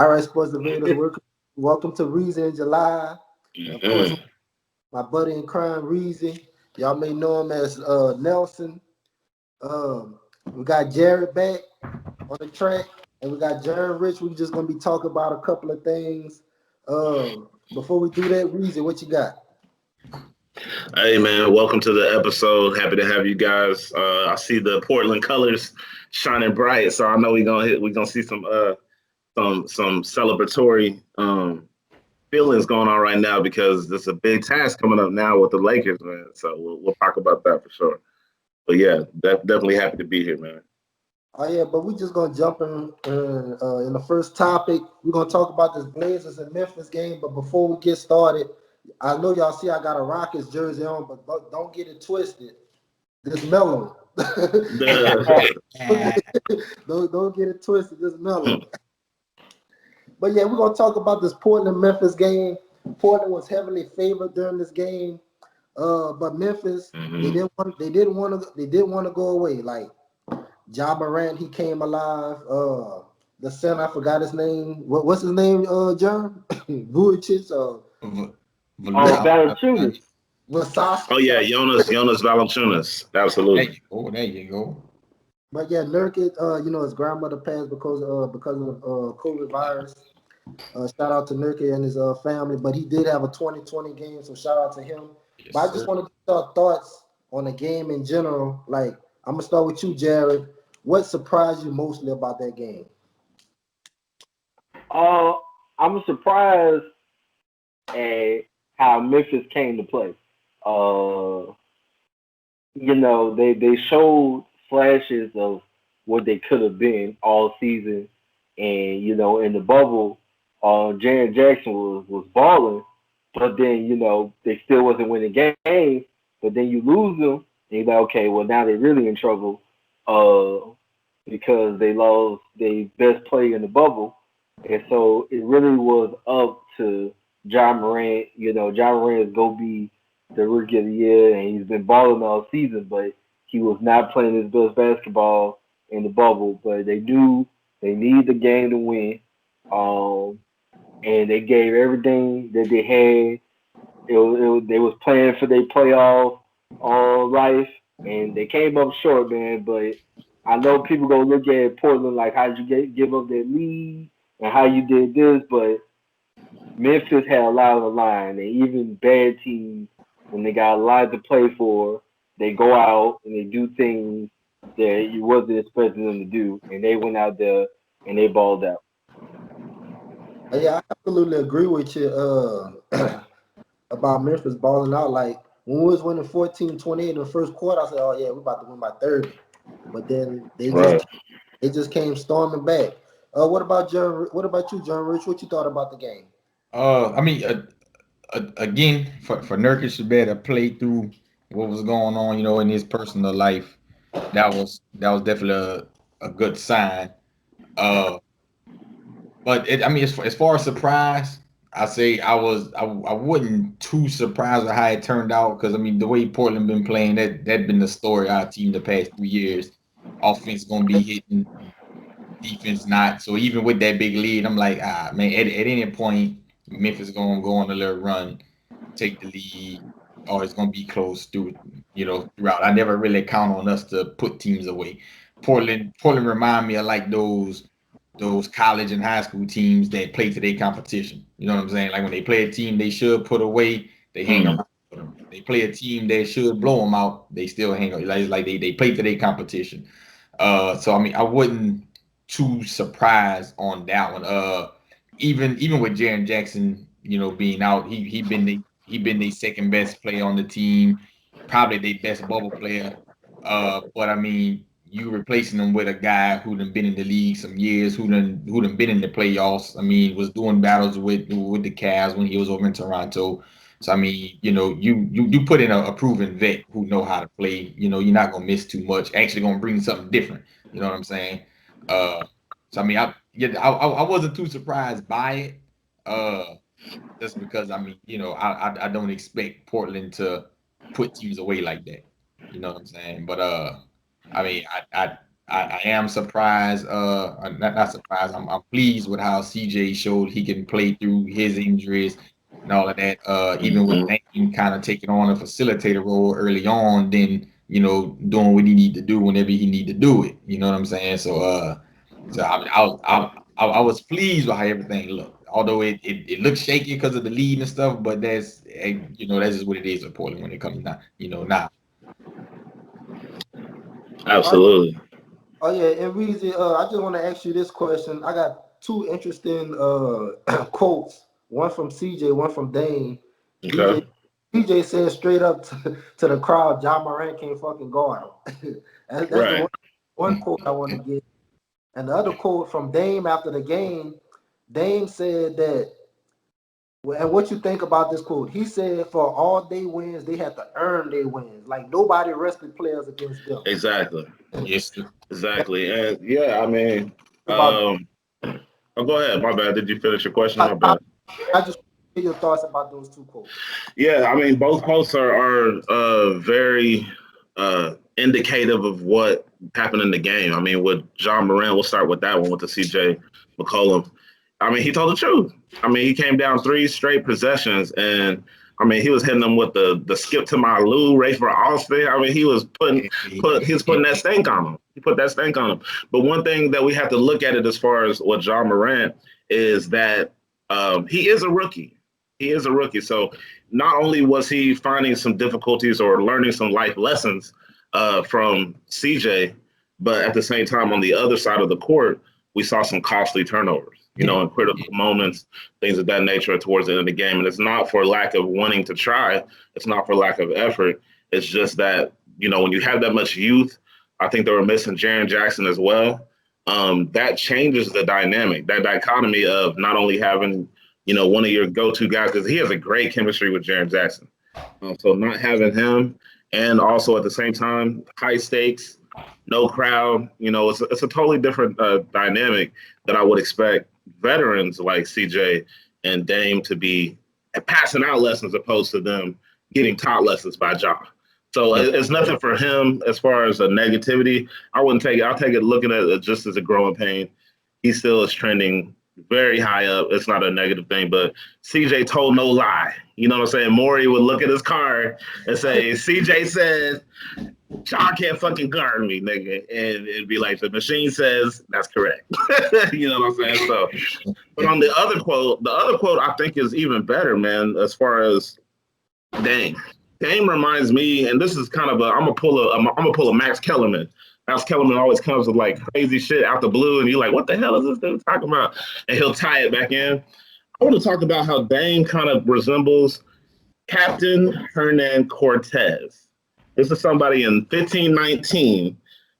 All right, sports invaders, welcome to Reason in July. And of course, Mhm. my buddy in crime, Reezy. Y'all may know him as Nelson. We got Jared back on the track, and we got Jared Rich. We're just gonna be talking about a couple of things. Before we do that, Reezy, what you got? Hey man, welcome to the episode. Happy to have you guys. I see the Portland colors shining bright, so I know we're gonna see some celebratory feelings going on right now because there's a big task coming up now with the Lakers, man. So we'll talk about that for sure. But yeah, definitely happy to be here, man. Oh yeah, but we just gonna jump in the first topic. We're gonna talk about this Blazers and Memphis game. But before we get started, I know y'all see I got a Rockets jersey on, but don't get it twisted. This mellow. don't get it twisted. This mellow. But yeah, we're gonna talk about this Portland Memphis game. Portland was heavily favored during this game, but Memphis hmm they didn't want to go away. Like Ja Morant, he came alive. The center, I forgot his name. What's his name? John Vujicic. V- Yeah. Val- Valanciunas. Oh Wasowski. yeah, Jonas Valanciunas. There Absolutely. you go. There you go. But yeah, Nurkic, his grandmother passed because of COVID virus. Shout out to Nurkic and his family, but he did have a 2020 game, so shout out to him. Yes, But I just sir. want to get your thoughts on the game in general. Like, I'm gonna start with you, Jared. What surprised you mostly about that game? Uh, I'm surprised at how Memphis came to play. Uh, they showed flashes of what they could have been all season, and in the bubble, Jaren Jackson was balling, but then they still wasn't winning games. But then you lose them, and you're like, okay, well now they're really in trouble, because they lost their best player in the bubble, and so it really was up to John Morant. John Morant is gonna be the rookie of the year, and he's been balling all season, but he was not playing his best basketball in the bubble. But they knew they need the game to win, um, and they gave everything that they had. They was playing for their playoff life, and they came up short, man. But I know people gonna look at Portland like, how did you give up that lead, and how you did this, but Memphis had a lot on the line, and even bad teams, when they got a lot to play for, they go out and they do things that you wasn't expecting them to do, and they went out there and they balled out. Yeah, I absolutely agree with you about Memphis balling out. Like, when we was winning 14-28 in the first quarter, I said, oh, yeah, we're about to win by 30. But then Right. they just came storming back. What about you, John Rich? What you thought about the game? I mean, again, for Nurkic to be able to play through what was going on, in his personal life, that was definitely a good sign. Uh, but I mean, as far as surprise, I say I wasn't too surprised at how it turned out because I mean the way Portland been playing, that been the story of our team the past 3 years. Offense gonna be hitting, defense not. So even with that big lead, I'm like, man, at any point, Memphis gonna go on a little run, take the lead, or it's gonna be close throughout. I never really count on us to put teams away. Portland remind me of like those college and high school teams that play to their competition. You know what I'm saying? Like when they play a team they should put away, they hang Mm. around with them. They play a team that should blow them out, they still hang around. Like they play to their competition. So I mean, I wasn't too surprised on that one. Even with Jaren Jackson, being out, he been the second best player on the team, probably the best bubble player. But I mean, you replacing him with a guy who done been in the league some years, who done been in the playoffs. I mean, was doing battles with the Cavs when he was over in Toronto. So I mean, you put in a proven vet who know how to play. You're not gonna miss too much. Actually, gonna bring something different. You know what I'm saying? Uh, so I mean, I wasn't too surprised by it. Uh, just because I mean, I don't expect Portland to put teams away like that. You know what I'm saying? But I mean, I am surprised. Not surprised. I'm pleased with how CJ showed he can play through his injuries and all of that. Even with Dame kind of taking on a facilitator role early on, then doing what he need to do whenever he need to do it. You know what I'm saying? So I was pleased with how everything looked. Although it looked shaky because of the lead and stuff, but that's that's just what it is in Portland when it comes down. Now. Absolutely. Oh yeah, and Weezy, I just want to ask you this question. I got two interesting quotes. One from CJ, one from Dane. DJ Okay. DJ said straight up to the crowd, John Moran can't fucking guard him. That's the Right. one quote I want to get. And the other quote from Dame after the game, Dame said that, and what you think about this quote? He said for all day wins, they have to earn their wins. Like nobody rested players against them. Exactly. Yes. Exactly. And yeah, I mean, About oh, go ahead. My bad. Did you finish your question? My I, bad. I just hear your thoughts about those two quotes. Yeah, I mean, both quotes are very indicative of what happened in the game. I mean, with John Moran, we'll start with that one with the CJ McCollum. I mean, he told the truth. I mean, he came down 3 straight possessions, and I mean, he was hitting them with the skip to my Lou, race for Austin. I mean, he was putting that stink on him. He put that stink on him. But one thing that we have to look at it as far as what John Moran is that he is a rookie. He is a rookie. So not only was he finding some difficulties or learning some life lessons from CJ, but at the same time, on the other side of the court, we saw some costly turnovers, in critical moments, things of that nature towards the end of the game. And it's not for lack of wanting to try. It's not for lack of effort. It's just that, when you have that much youth, I think they were missing Jaren Jackson as well. That changes the dynamic, that dichotomy of not only having, one of your go-to guys, because he has a great chemistry with Jaren Jackson. So not having him, and also at the same time, high stakes, no crowd, it's a totally different dynamic that I would expect veterans like CJ and Dame to be passing out lessons opposed to them getting taught lessons by John. So it's nothing for him as far as a negativity. I wouldn't take it. I'll take it looking at it just as a growing pain. He still is trending very high up. It's not a negative thing, but CJ told no lie. You know what I'm saying? Maury would look at his card and say, CJ said, John can't fucking guard me, nigga. And it'd be like, the machine says that's correct. You know what I'm saying? So, but on the other quote I think is even better, man, as far as Dame. Dame reminds me, and this is kind of I'm gonna pull a Max Kellerman. Max Kellerman always comes with like crazy shit out the blue, and you're like, what the hell is this dude talking about? And he'll tie it back in. I want to talk about how Dame kind of resembles Captain Hernan Cortez. This is somebody in 1519,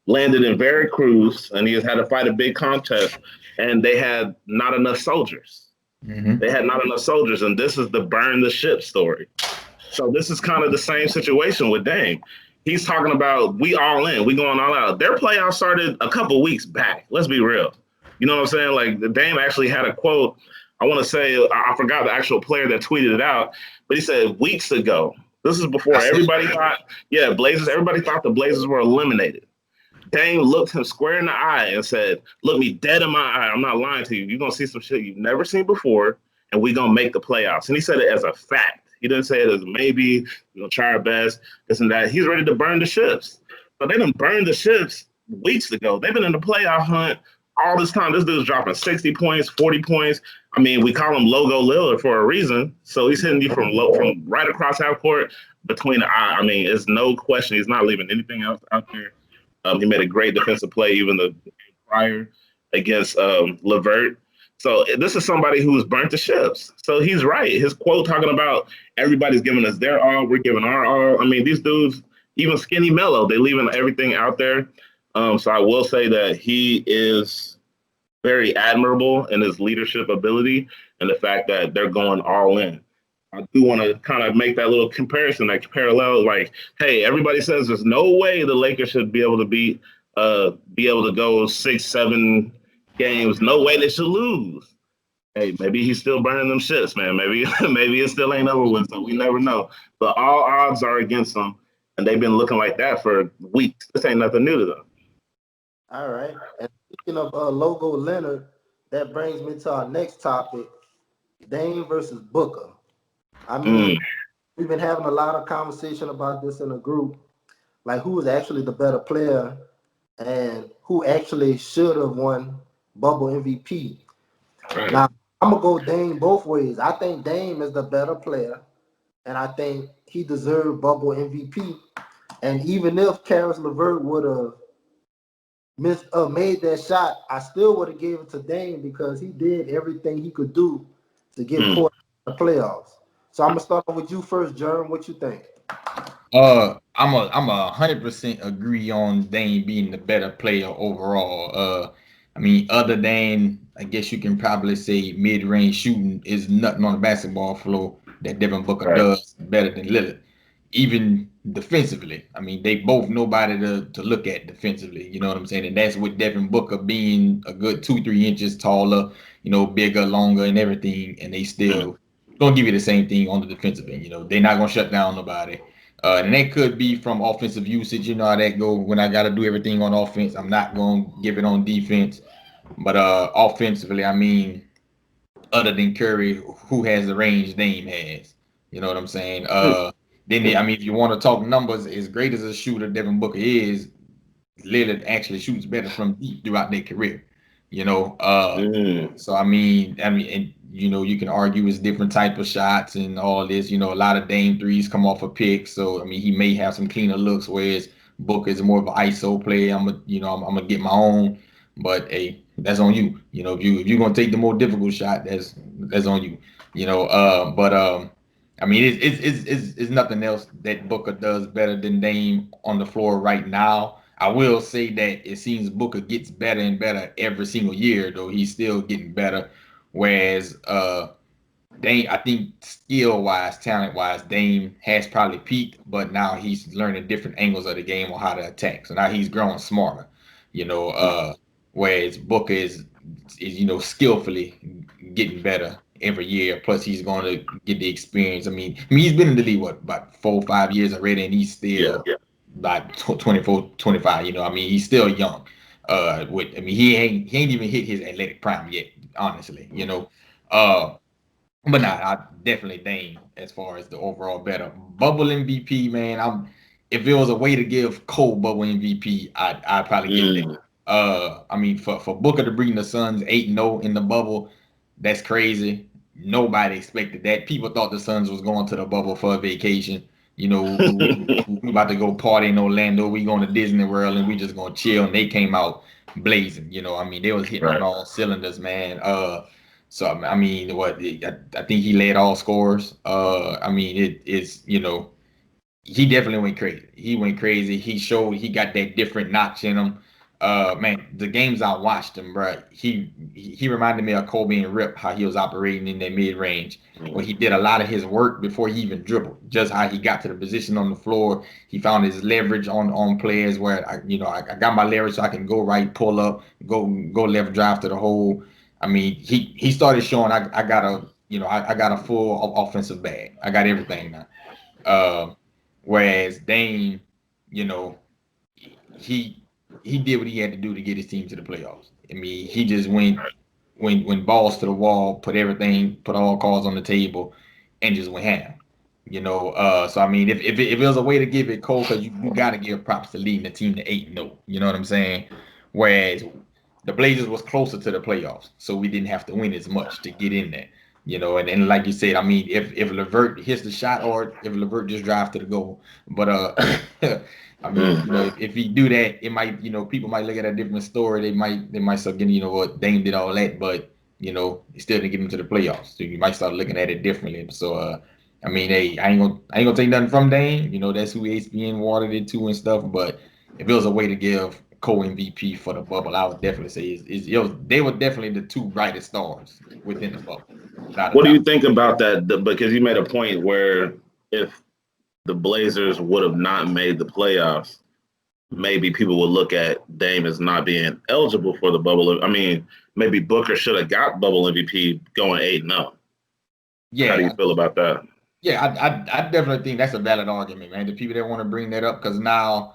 landed in Veracruz, and he has had to fight a big contest, and they had not enough soldiers. Mm-hmm. They had not enough soldiers, and this is the burn the ship story. So this is kind of the same situation with Dame. He's talking about we all in, we going all out. Their playoffs started a couple weeks back. Let's be real. You know what I'm saying? Like the Dame actually had a quote. I want to say, I forgot the actual player that tweeted it out, but he said weeks ago. This is before everybody thought, Blazers. Everybody thought the Blazers were eliminated. Dame looked him square in the eye and said, "Look me dead in my eye. I'm not lying to you. You're gonna see some shit you've never seen before, and we gonna make the playoffs." And he said it as a fact. He didn't say it as maybe, try our best, this and that. He's ready to burn the ships. But they done burned the ships weeks ago. They've been in the playoff hunt all this time. This dude's dropping 60 points, 40 points. I mean, we call him Logo Lillard for a reason. So he's hitting you from right across half court between the eye. I mean, it's no question. He's not leaving anything else out there. He made a great defensive play even the prior against LeVert. So this is somebody who's burnt the ships. So he's right. His quote talking about everybody's giving us their all, we're giving our all. I mean, these dudes, even Skinny Mellow, they leaving everything out there. So I will say that he is very admirable in his leadership ability and the fact that they're going all in. I do want to kind of make that little comparison, that parallel, like, hey, everybody says there's no way the Lakers should be able to go 6-7 games. No way they should lose. Hey, maybe he's still burning them shits, man. Maybe it still ain't over with, so we never know. But all odds are against them, and they've been looking like that for weeks. This ain't nothing new to them. All right. And speaking of Logo Leonard, that brings me to our next topic: Dame versus Booker. I Mm, mean, we've been having a lot of conversation about this in the group, like who is actually the better player and who actually should have won Bubble MVP. right. Now, I'm gonna go Dame both ways. I think Dame is the better player, and I think he deserved Bubble MVP. And even if Karis LeVert would have made that shot, I still would have gave it to Dame because he did everything he could do to get Mm. Portland in the playoffs. So I'm gonna start with you first, Jerm. What you think? I'm 100% agree on Dame being the better player overall. I mean, other than I guess you can probably say mid-range shooting is nothing on the basketball floor that Devin Booker Right. does better than Lillard. Even defensively, I mean, they both nobody to look at defensively. You know what I'm saying? And that's with Devin Booker being a good 2-3 inches taller, bigger, longer, and everything, and they Mm. still gonna give you the same thing on the defensive end. They're not gonna shut down nobody. And that could be from offensive usage. You know how that go. When I got to do everything on offense, I'm not going to give it on defense. But offensively, I mean, other than Curry, who has the range Dame has? You know what I'm saying? I mean, if you want to talk numbers, as great as a shooter Devin Booker is, Lillard actually shoots better from deep throughout their career. You know, Mm. so and you can argue it's different type of shots and all this. A lot of Dame threes come off a pick, so I mean he may have some cleaner looks, whereas Booker is more of an ISO player. I'm gonna get my own, but hey, that's on you. If you're gonna take the more difficult shot, that's on you. But I mean it's nothing else that Booker does better than Dame on the floor right now. I will say that it seems Booker gets better and better every single year, though he's still getting better. Whereas Dame, I think skill wise, talent wise, Dame has probably peaked, but now he's learning different angles of the game on how to attack. So now he's growing smarter. You know, uh, Whereas Booker is skillfully getting better every year. Plus he's going to get the experience. I mean he's been in the league about 4 or 5 years already, and he's Yeah. still like 24, 25. I mean he's still young. He ain't even hit his athletic prime yet, honestly. Uh, but nah, I definitely Dame as far as the overall better bubble MVP. Man, if there was a way to give Cole bubble MVP, I'd probably give it Dame. Mm. I mean for Booker to bring the Suns 8-0 in the bubble, that's crazy. Nobody expected that. People thought the Suns was going to the bubble for a vacation. We about to go party in Orlando. We going to Disney World and we just gonna chill. And they came out blazing. I mean they was hitting on Right. all cylinders, man. So I mean, I think he led all scores. I mean, he definitely went crazy. He went crazy. He showed he got that different notch in him. Man, the games I watched him, bro, he reminded me of Kobe and Rip, how he was operating in that mid range, where he did a lot of his work before he even dribbled. Just how he got to the position on the floor, he found his leverage on players where I got my leverage so I can go right, pull up, go left, drive to the hole. I mean, he started showing I got I got a full offensive bag. I got everything now. Uh, Whereas Dame, you know, he he did what he had to do to get his team to the playoffs. I mean, he just went balls to the wall, put all cards on the table, and just went ham. So I mean, if there was a way to give it Cole, because you got to give props to leading the team to 8-0. You know what I'm saying? Whereas the Blazers was closer to the playoffs, so we didn't have to win as much to get in there. And like you said, I mean, if LeVert hits the shot or if LeVert just drives to the goal, but I mean, Mm. if he do that, it might, people might look at a different story. They might start getting, what Dame did all that, but he still didn't get him to the playoffs. So you might start looking at it differently. So I mean, hey, I ain't gonna take nothing from Dame. That's who ESPN watered it to and stuff. But if it was a way to give co-MVP for the bubble, I would definitely say they were definitely the two brightest stars within the bubble, without a What do you doubt. think about that? Because you made a point where if the Blazers would have not made the playoffs, maybe people would look at Dame as not being eligible for the bubble. I mean, maybe Booker should have got bubble MVP going 8-0. How do you Yeah, feel about that? yeah, I definitely think that's a valid argument, man. The people that want to bring that up, because now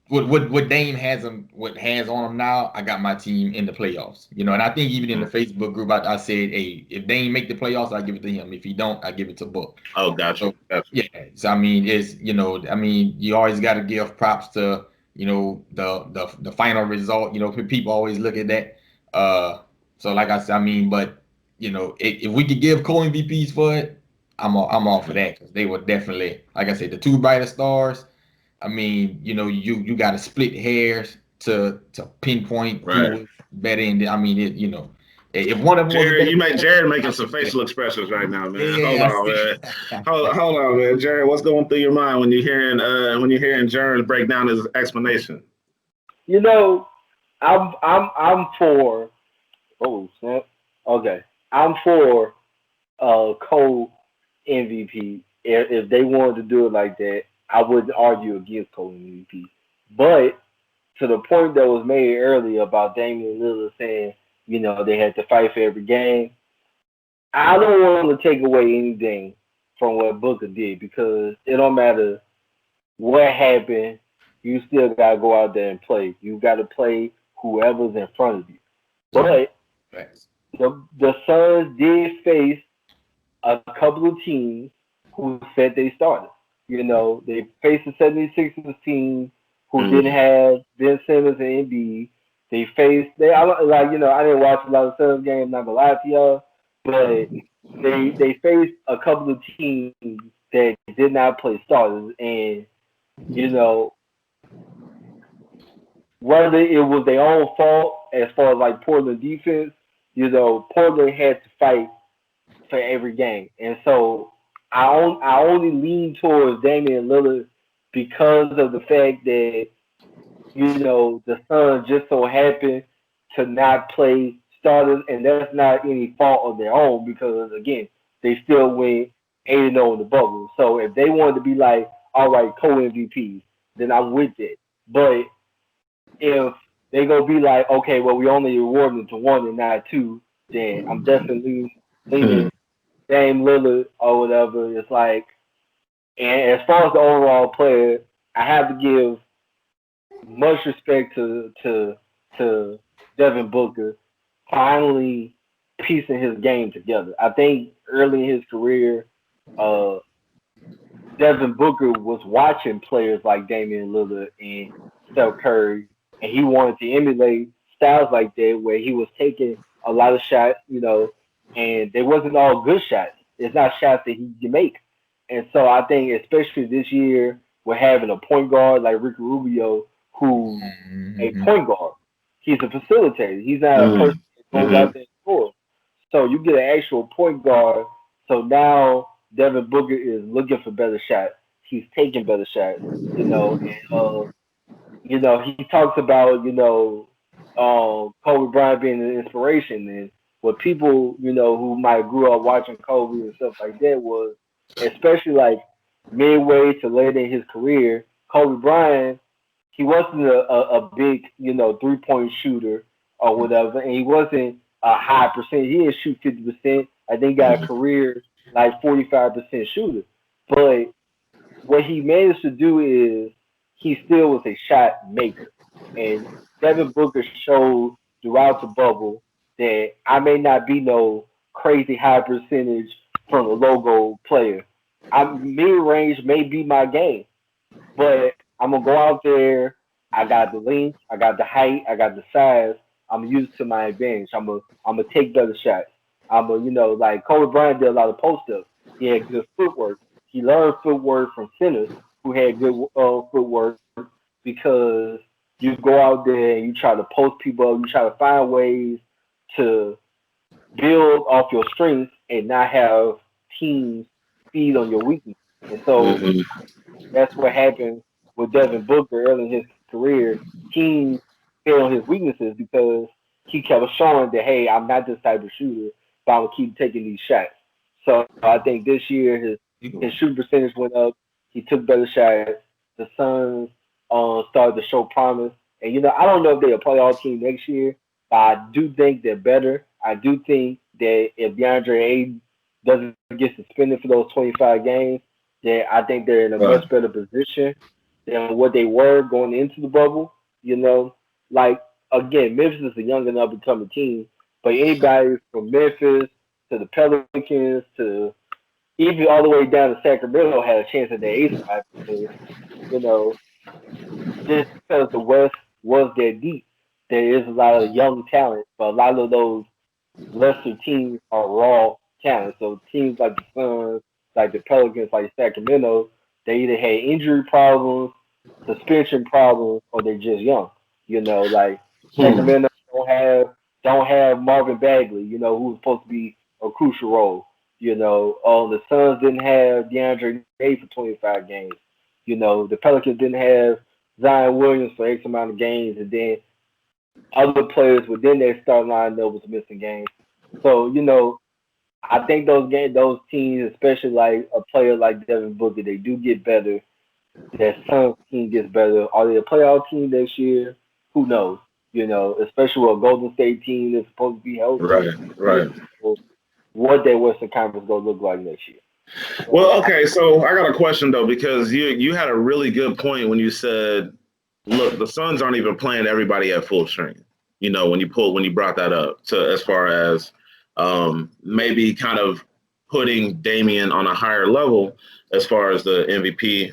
what Dame has him, what has on him now, I got my team in the playoffs. You know, and I think even in the Facebook group, I said, hey, if Dame make the playoffs, I give it to him. If he don't, I give it to Book. Oh, gotcha. So yeah, so I mean, you always got to give props to the final result. You know, people always look at that. So like I said, I mean, but if we could give co-MVPs for it, I'm all for that because they were definitely, like I said, the two brightest stars. I mean, you got to split hairs to pinpoint Right. who was better. And I mean, if one of them was a Jared, better you make player, Jared making some facial expressions right now, man. Hold yeah, on, man. Hold on, man. Jared, what's going through your mind when you're hearing Jared break down his explanation? You know, I'm for. Oh snap! Okay, I'm for co MVP. If they wanted to do it like that, I wouldn't argue against co MVP. But to the point that was made earlier about Damian Lillard saying, they had to fight for every game. I don't want to take away anything from what Booker did because it don't matter what happened. You still gotta go out there and play. You gotta play whoever's in front of you. But the Suns did face a couple of teams who said they started. They faced the 76ers team who didn't have Ben Simmons and Embiid. I didn't watch a lot of Suns games, not gonna lie to y'all, but they faced a couple of teams that did not play starters, and you know whether it was their own fault as far as like Portland defense, Portland had to fight for every game, and so I only lean towards Damian Lillard because of the fact that the Suns just so happened to not play starters, and that's not any fault of their own because again they still went 8-0 in the bubble. So if they wanted to be like, all right, co-MVPs, then I'm with it. But if they gonna be like, okay, well we only awarded to one and not two, then I'm definitely leaning Dame Lillard or whatever. It's like, and as far as the overall player, I have to give much respect to Devin Booker finally piecing his game together. I think early in his career, Devin Booker was watching players like Damian Lillard and Steph Curry, and he wanted to emulate styles like that where he was taking a lot of shots, and they wasn't all good shots. It's not shots that he can make. And so I think especially this year, we're having a point guard like Ricky Rubio, who's a point guard. He's a facilitator. He's not a person that goes out there and scores. So you get an actual point guard. So now Devin Booker is looking for better shots. He's taking better shots, he talks about, Kobe Bryant being an inspiration. And what people, who might grew up watching Kobe and stuff like that was, especially like midway to later in his career, Kobe Bryant, he wasn't a big, 3-point shooter or whatever, and he wasn't a high percent. He didn't shoot 50%. I think he got a career like 45% shooter. But what he managed to do is he still was a shot maker. And Devin Booker showed throughout the bubble that I may not be no crazy high percentage from a logo player. Mid range may be my game, but I'm gonna go out there. I got the length, I got the height, I got the size. I'm used to my advantage. I'm gonna take better shots. Like Kobe Bryant did a lot of post ups. He had good footwork. He learned footwork from centers who had good footwork because you go out there and you try to post people up. You try to find ways to build off your strengths and not have teams feed on your weakness. And so that's what happened with Devin Booker early in his career. Teams fed on his weaknesses because he kept showing that, hey, I'm not this type of shooter, but I'm gonna keep taking these shots. So I think this year his shooting percentage went up. He took better shots. The Suns started to show promise. And I don't know if they're a playoff team next year, but I do think they're better. I do think that if DeAndre Ayton doesn't get suspended for those 25 games, then I think they're in a much better position than what they were going into the bubble. You know, like again, Memphis is a young and up and coming team, but anybody from Memphis to the Pelicans to even all the way down to Sacramento had a chance at the eighth spot because, you know, just because the West was that deep, there is a lot of young talent, but a lot of those lesser teams are raw talent. So teams like the Suns, like the Pelicans, like Sacramento, they either had injury problems, suspension problems, or they're just young. You know, like Hmm. Sacramento don't have Marvin Bagley, you know, who's supposed to be a crucial role. You know, the Suns didn't have DeAndre Ayton for 25 games. You know, the Pelicans didn't have Zion Williams for X amount of games, and then other players within their starting lineup was missing games. So, you know, I think those teams, especially like a player like Devin Booker, they do get better. That Suns team gets better. Are they a playoff team next year? Who knows? You know, especially with a Golden State team that's supposed to be healthy. Right, You right. know, what their Western Conference gonna look like next year. So, Well, okay, so I got a question though, because you had a really good point when you said, look, the Suns aren't even playing everybody at full strength. You know, when you brought that up to as far as maybe kind of putting Damian on a higher level as far as the MVP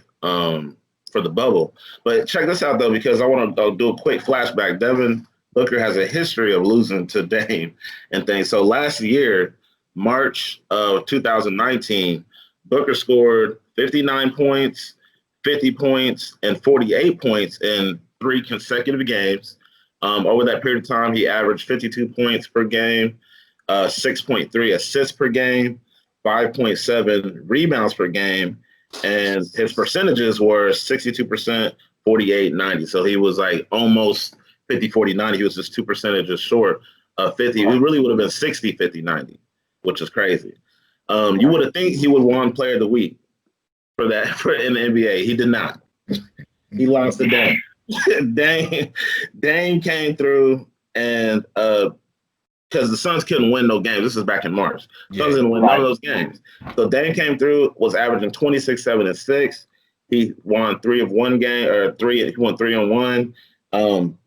for the bubble. But check this out though, because I want to do a quick flashback. Devin Booker has a history of losing to Dame and things. So last year, March of 2019, Booker scored 59 points, 50 points, and 48 points in 3 consecutive games. Over that period of time, he averaged 52 points per game, 6.3 assists per game, 5.7 rebounds per game, and his percentages were 62%, 48, 90. So he was like almost 50, 40, 90. He was just 2 percentages short of 50. It really would have been 60, 50, 90, which is crazy. You would have think he would have won Player of the Week for that for in the NBA. He did not. He lost the Dame. Dame came through and because the Suns couldn't win no games. This is back in March. Suns Yeah. didn't win none of those games. So Dame came through, was averaging 26, 7, and 6. He won 3 of 1 game or three. He won 3-on-1.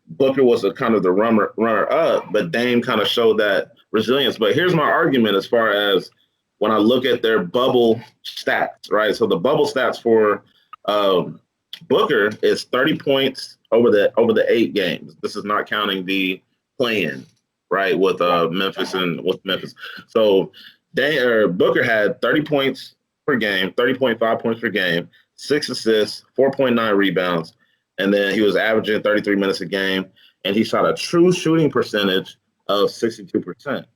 Booker was a kind of the runner up, but Dame kind of showed that resilience. But here's my argument as far as when I look at their bubble stats, right? So the bubble stats for Booker is 30 points over the 8 games. This is not counting the play-in, right? With Memphis. So Booker had 30 points per game, 30.5 points per game, 6 assists, 4.9 rebounds, and then he was averaging 33 minutes a game, and he shot a true shooting percentage of 62%.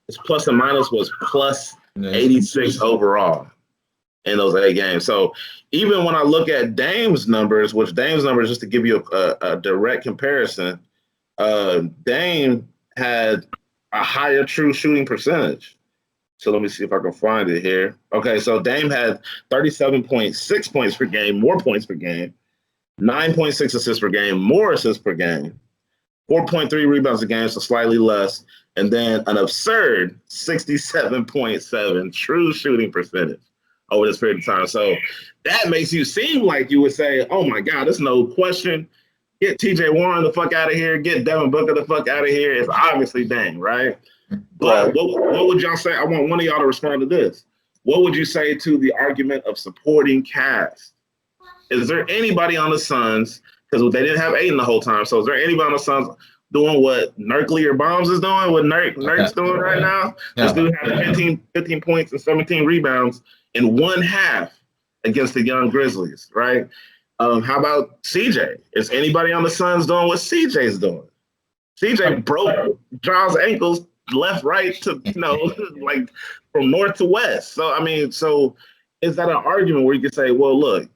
His plus and minus was plus 86 overall in those 8 games. So even when I look at Dame's numbers, just to give you a direct comparison, Dame had a higher true shooting percentage. So let me see if I can find it here. Okay, so Dame had 37.6 points per game, more points per game, 9.6 assists per game, more assists per game, 4.3 rebounds a game, so slightly less, and then an absurd 67.7 true shooting percentage over this period of time. So that makes you seem like you would say, oh my God, there's no question. Get TJ Warren the fuck out of here. Get Devin Booker the fuck out of here. It's obviously Dame, right? But what would y'all say? I want one of y'all to respond to this. What would you say to the argument of supporting cast? Is there anybody on the Suns, because they didn't have Aiden the whole time, so is there anybody on the Suns doing what Nuclear Bombs is doing, what Nurk's doing right now? This dude had 15 points and 17 rebounds in one half against the young Grizzlies, right? How about CJ? Is anybody on the Suns doing what CJ's doing? CJ broke Giles' ankles left, right to, like from north to west. So, I mean, is that an argument where you could say, well, look,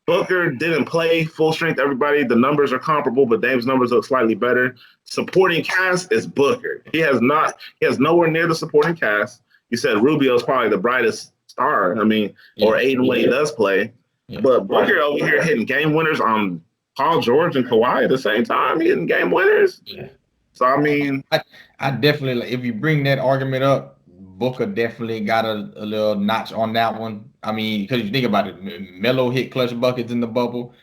Booker didn't play full strength, everybody. The numbers are comparable, but Dame's numbers look slightly better. Supporting cast is Booker. He has nowhere near the supporting cast. You said Rubio's probably the brightest star. I mean, or Aiden when he does play. Yeah. But Booker over here hitting game winners on Paul George and Kawhi at the same time, hitting game winners. Yeah. So, I mean, I definitely, if you bring that argument up, Booker definitely got a little notch on that one. I mean, because you think about it, Melo hit clutch buckets in the bubble.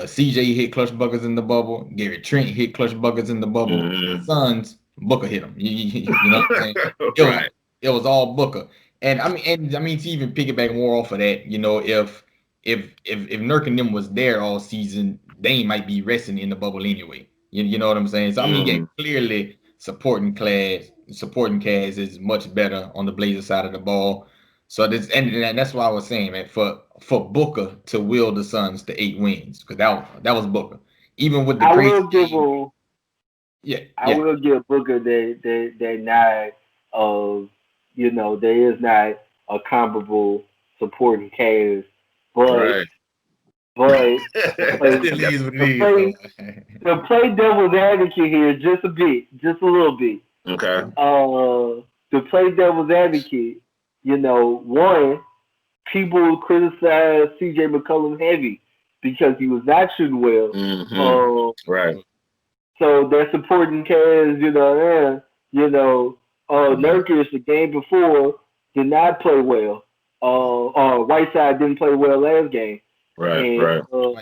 CJ hit clutch buckets in the bubble. Gary Trent hit clutch buckets in the bubble. Mhm. The Suns, Booker hit them. You know what I'm saying? Right. It was all Booker. And I mean to even piggyback more off of that, you know, if Nurk and them was there all season, they might be resting in the bubble anyway. You know what I'm saying? So I mean, yeah, clearly supporting cast is much better on the Blazers side of the ball. So and that's why I was saying, man, for Booker to will the Suns to 8 wins, because that was Booker. Even with the I crazy will give game, him. yeah, I yeah, will give Booker that nod of, there is not a comparable supporting cast, but Right. but it but still is what it to is, play though. to play devil's advocate here just a bit, just a little bit. Okay. To play devil's advocate, one, people criticize CJ McCollum heavy because he was not shooting well. Hmm. Right. So they're supporting Cavs, Nurkic the game before did not play well. Whiteside didn't play well last game, Right. and Right. so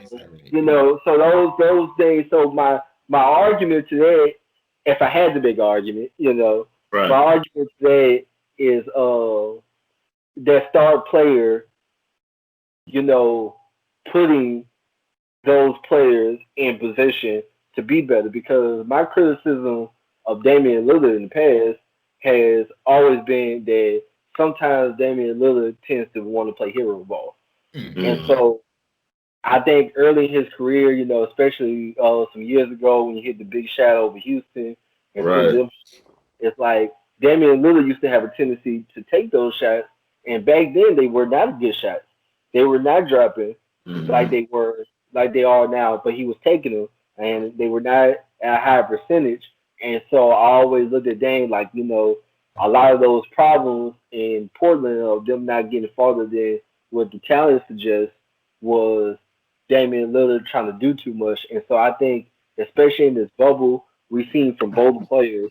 those days. So my argument to that, if I had to make an argument, my Right. argument to that is that star player, you know, putting those players in position to be better. Because my criticism of Damian Lillard in the past has always been that sometimes Damian Lillard tends to want to play hero ball. And Mm. so I think early in his career, especially some years ago when he hit the big shot over Houston and Right. Philadelphia, it's like Damian Lillard used to have a tendency to take those shots, and back then they were not good shots. They were not dropping like Hmm. they were like they are now, but he was taking them, and they were not at a high percentage. And so I always looked at Dame like, a lot of those problems in Portland of them not getting farther than what the talent suggests was Damian Lillard trying to do too much. And so I think, especially in this bubble, we've seen from both players,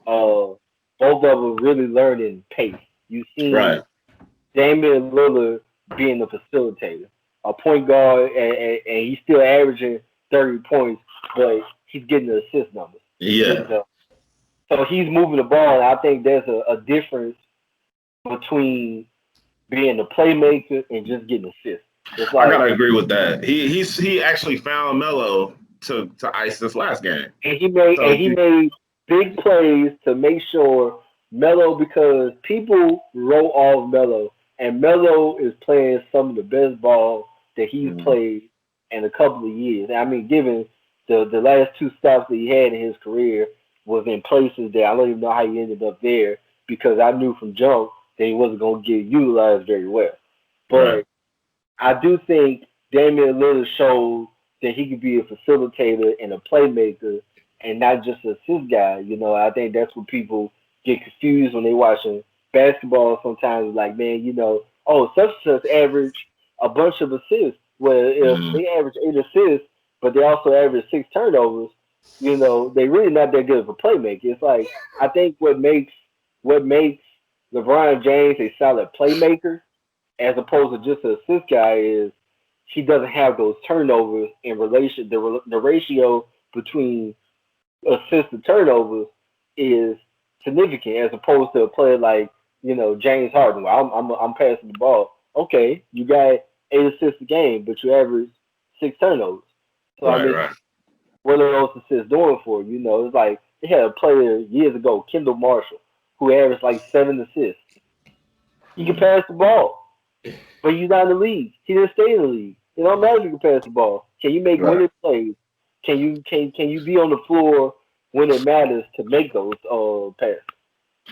uh, both of them really learning pace. You've seen Right. Damian Lillard being a facilitator, a point guard, and he's still averaging 30 points, but he's getting the assist numbers. You Yeah. know? So he's moving the ball, and I think there's a difference between being a playmaker and just getting assists. It's I like gotta agree with that. He actually found Melo to ice this last game. and he made So big plays to make sure Melo, because people wrote off Melo, and Melo is playing some of the best ball that he's Mhm. played in a couple of years. I mean, given the last two stops that he had in his career was in places that I don't even know how he ended up there, because I knew from jump that he wasn't going to get utilized very well. Right. But I do think Damian Lillard showed that he could be a facilitator and a playmaker and not just an assist guy. I think that's what people get confused when they watching basketball sometimes. Like, man, oh, such and such average a bunch of assists. Well, if Mm. they average 8 assists, but they also average 6 turnovers, they really not that good of a playmaker. It's like I think what makes LeBron James a solid playmaker as opposed to just an assist guy is he doesn't have those turnovers in relation. The ratio between assists to turnovers is significant as opposed to a player like James Harden. Well, I'm passing the ball. Okay, you got 8 assists a game, but you average 6 turnovers. So I Right. mean, Right. what are those assists doing for you? It's like they had a player years ago, Kendall Marshall, who averaged like 7 assists. He can Mm. pass the ball. But he's not in the league. He didn't stay in the league. It don't matter if you can pass the ball. Can you make Right. winning plays? Can you be on the floor when it matters to make those passes?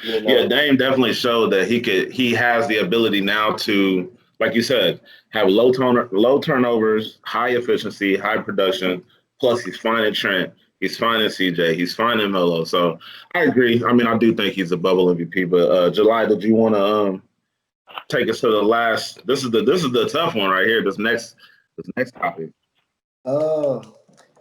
You Yeah, know. Dame definitely showed that he has the ability now to, like you said, have low turnovers, high efficiency, high production. Plus, he's finding Trent, he's finding CJ, he's finding Melo. So I agree. I mean, I do think he's a bubble MVP. But July, did you want to take us to the last? This is the tough one right here. This next topic. Uh,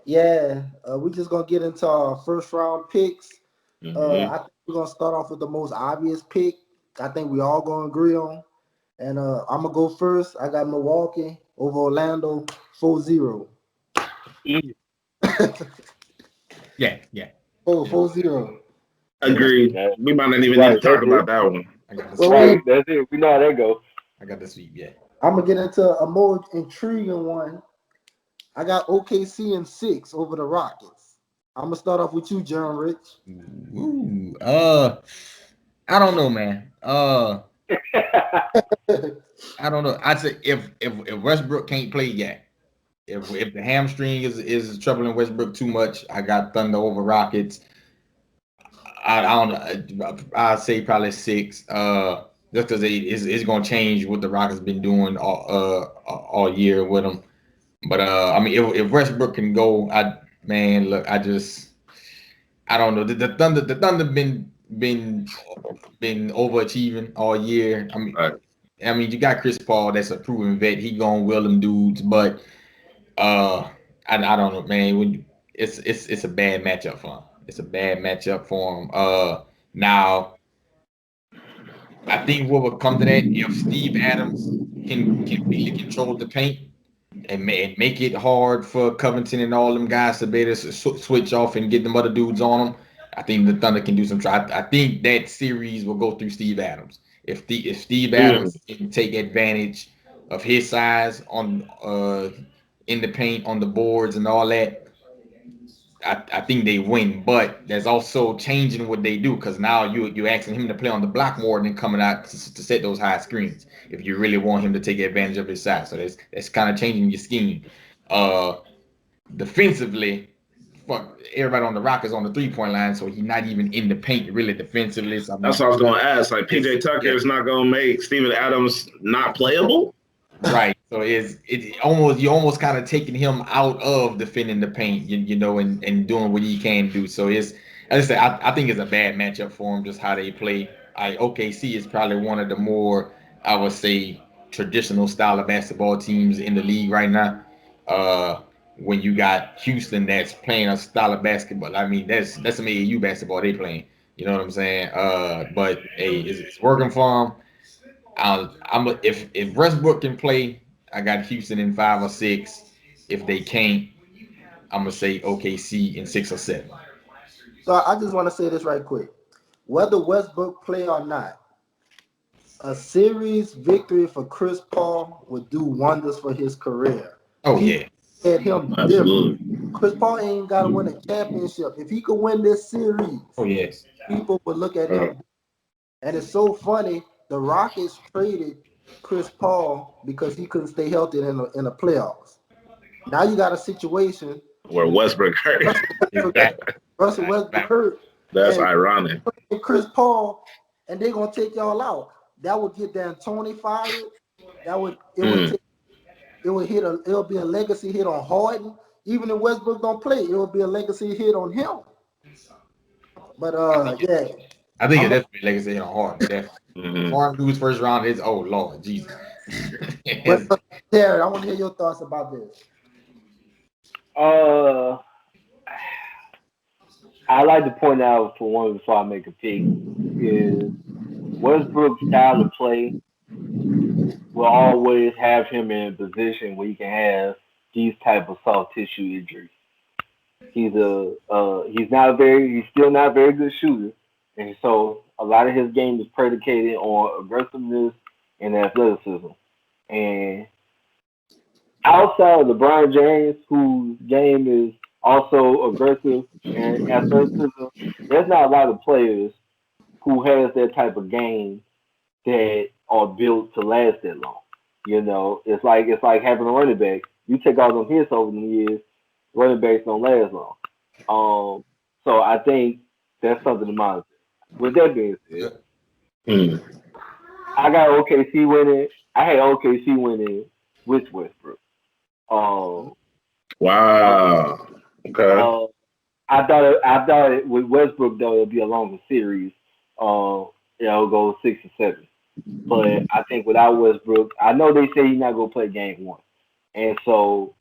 yeah, we just gonna get into our first round picks. Hmm. I think we're gonna start off with the most obvious pick. I think we all gonna agree on. And I'm gonna go first. I got Milwaukee over Orlando 4-0. Easy. Yeah. 4-0. Agreed. That- We might not even need right, to talk that's it. about that one. I got the Well, sweep. Right, that's it. We know how that go. I got the sweep. Yeah. I'm gonna get into a more intriguing one. I got OKC in 6 over the Rockets. I'm gonna start off with you, John Rich. Ooh. I don't know, man. I don't know. I'd say if Westbrook can't play, yeah. If the hamstring is troubling Westbrook too much, I got Thunder over Rockets. I don't know. I'd say probably 6. Just because it's gonna change what the Rockets been doing all year with them. But I mean, if Westbrook can go, look, I don't know. The Thunder been overachieving all year. Right. I mean, you got Chris Paul, that's a proven vet. He gonna will them dudes, but I don't know, man. It's a bad matchup for him. It's a bad matchup for him. Now I think what will come to that if Steve Adams can really control the paint and make it hard for Covington and all them guys to be able to switch off and get them other dudes on them. I think the Thunder can do some try. I think that series will go through Steve Adams. If Steve Adams can take advantage of his size on in the paint on the boards and all that, I think they win. But there's also changing what they do because now you're asking him to play on the block more than coming out to set those high screens. If you really want him to take advantage of his size, so that's kind of changing your scheme. Uh, Defensively, fuck everybody on the Rockets on the 3-point line, so he's not even in the paint really defensively. So I mean, That's what I was going to ask. Like, PJ Tucker yeah. is not going to make Steven Adams not playable? Right. So you almost kind of taking him out of defending the paint, and doing what he can do. So as I said, I think it's a bad matchup for him, just how they play. OKC is probably one of the more, I would say, traditional style of basketball teams in the league right now. When you got Houston that's playing a style of basketball, I mean that's some AAU basketball they playing. You know what I'm saying? But hey, it's working for them. If Westbrook can play, I got Houston in 5 or 6. If they can't, I'm gonna say OKC in 6 or 7. So I just want to say this right quick. Whether Westbrook play or not, a series victory for Chris Paul would do wonders for his career. Oh People yeah, at him different. Absolutely. Chris Paul ain't got to win a championship. If he could win this series, oh yes. people would look at him. And it's so funny. The Rockets traded Chris Paul because he couldn't stay healthy in the playoffs. Now you got a situation Where Westbrook hurt. Russell Westbrook hurt, That's and ironic. Chris Paul, and they're gonna take y'all out. That would get D'Antoni fired. It'll be a legacy hit on Harden. Even if Westbrook don't play, it will be a legacy hit on him. But yeah, I think it definitely legacy on Harden. Definitely. Mm-hmm. Harden lose first round is Lord Jesus. but Terry, I want to hear your thoughts about this. I like to point out for one before I make a pick is Westbrook's style of play will always have him in a position where he can have these type of soft tissue injuries. He's still not a very good shooter, and so a lot of his game is predicated on aggressiveness and athleticism. And outside of LeBron James, whose game is also aggressive and athleticism, there's not a lot of players who has that type of game that are built to last that long. It's like having a running back. You take all them hits over the years, running backs don't last long. So I think that's something to monitor. With that being said, Mm. I got OKC winning. I had OKC winning with Westbrook. Um, Wow. Okay. uh, I thought with Westbrook though it'll be a longer series. It'll go 6 or 7. But I think without Westbrook, I know they say he's not gonna play game 1, and so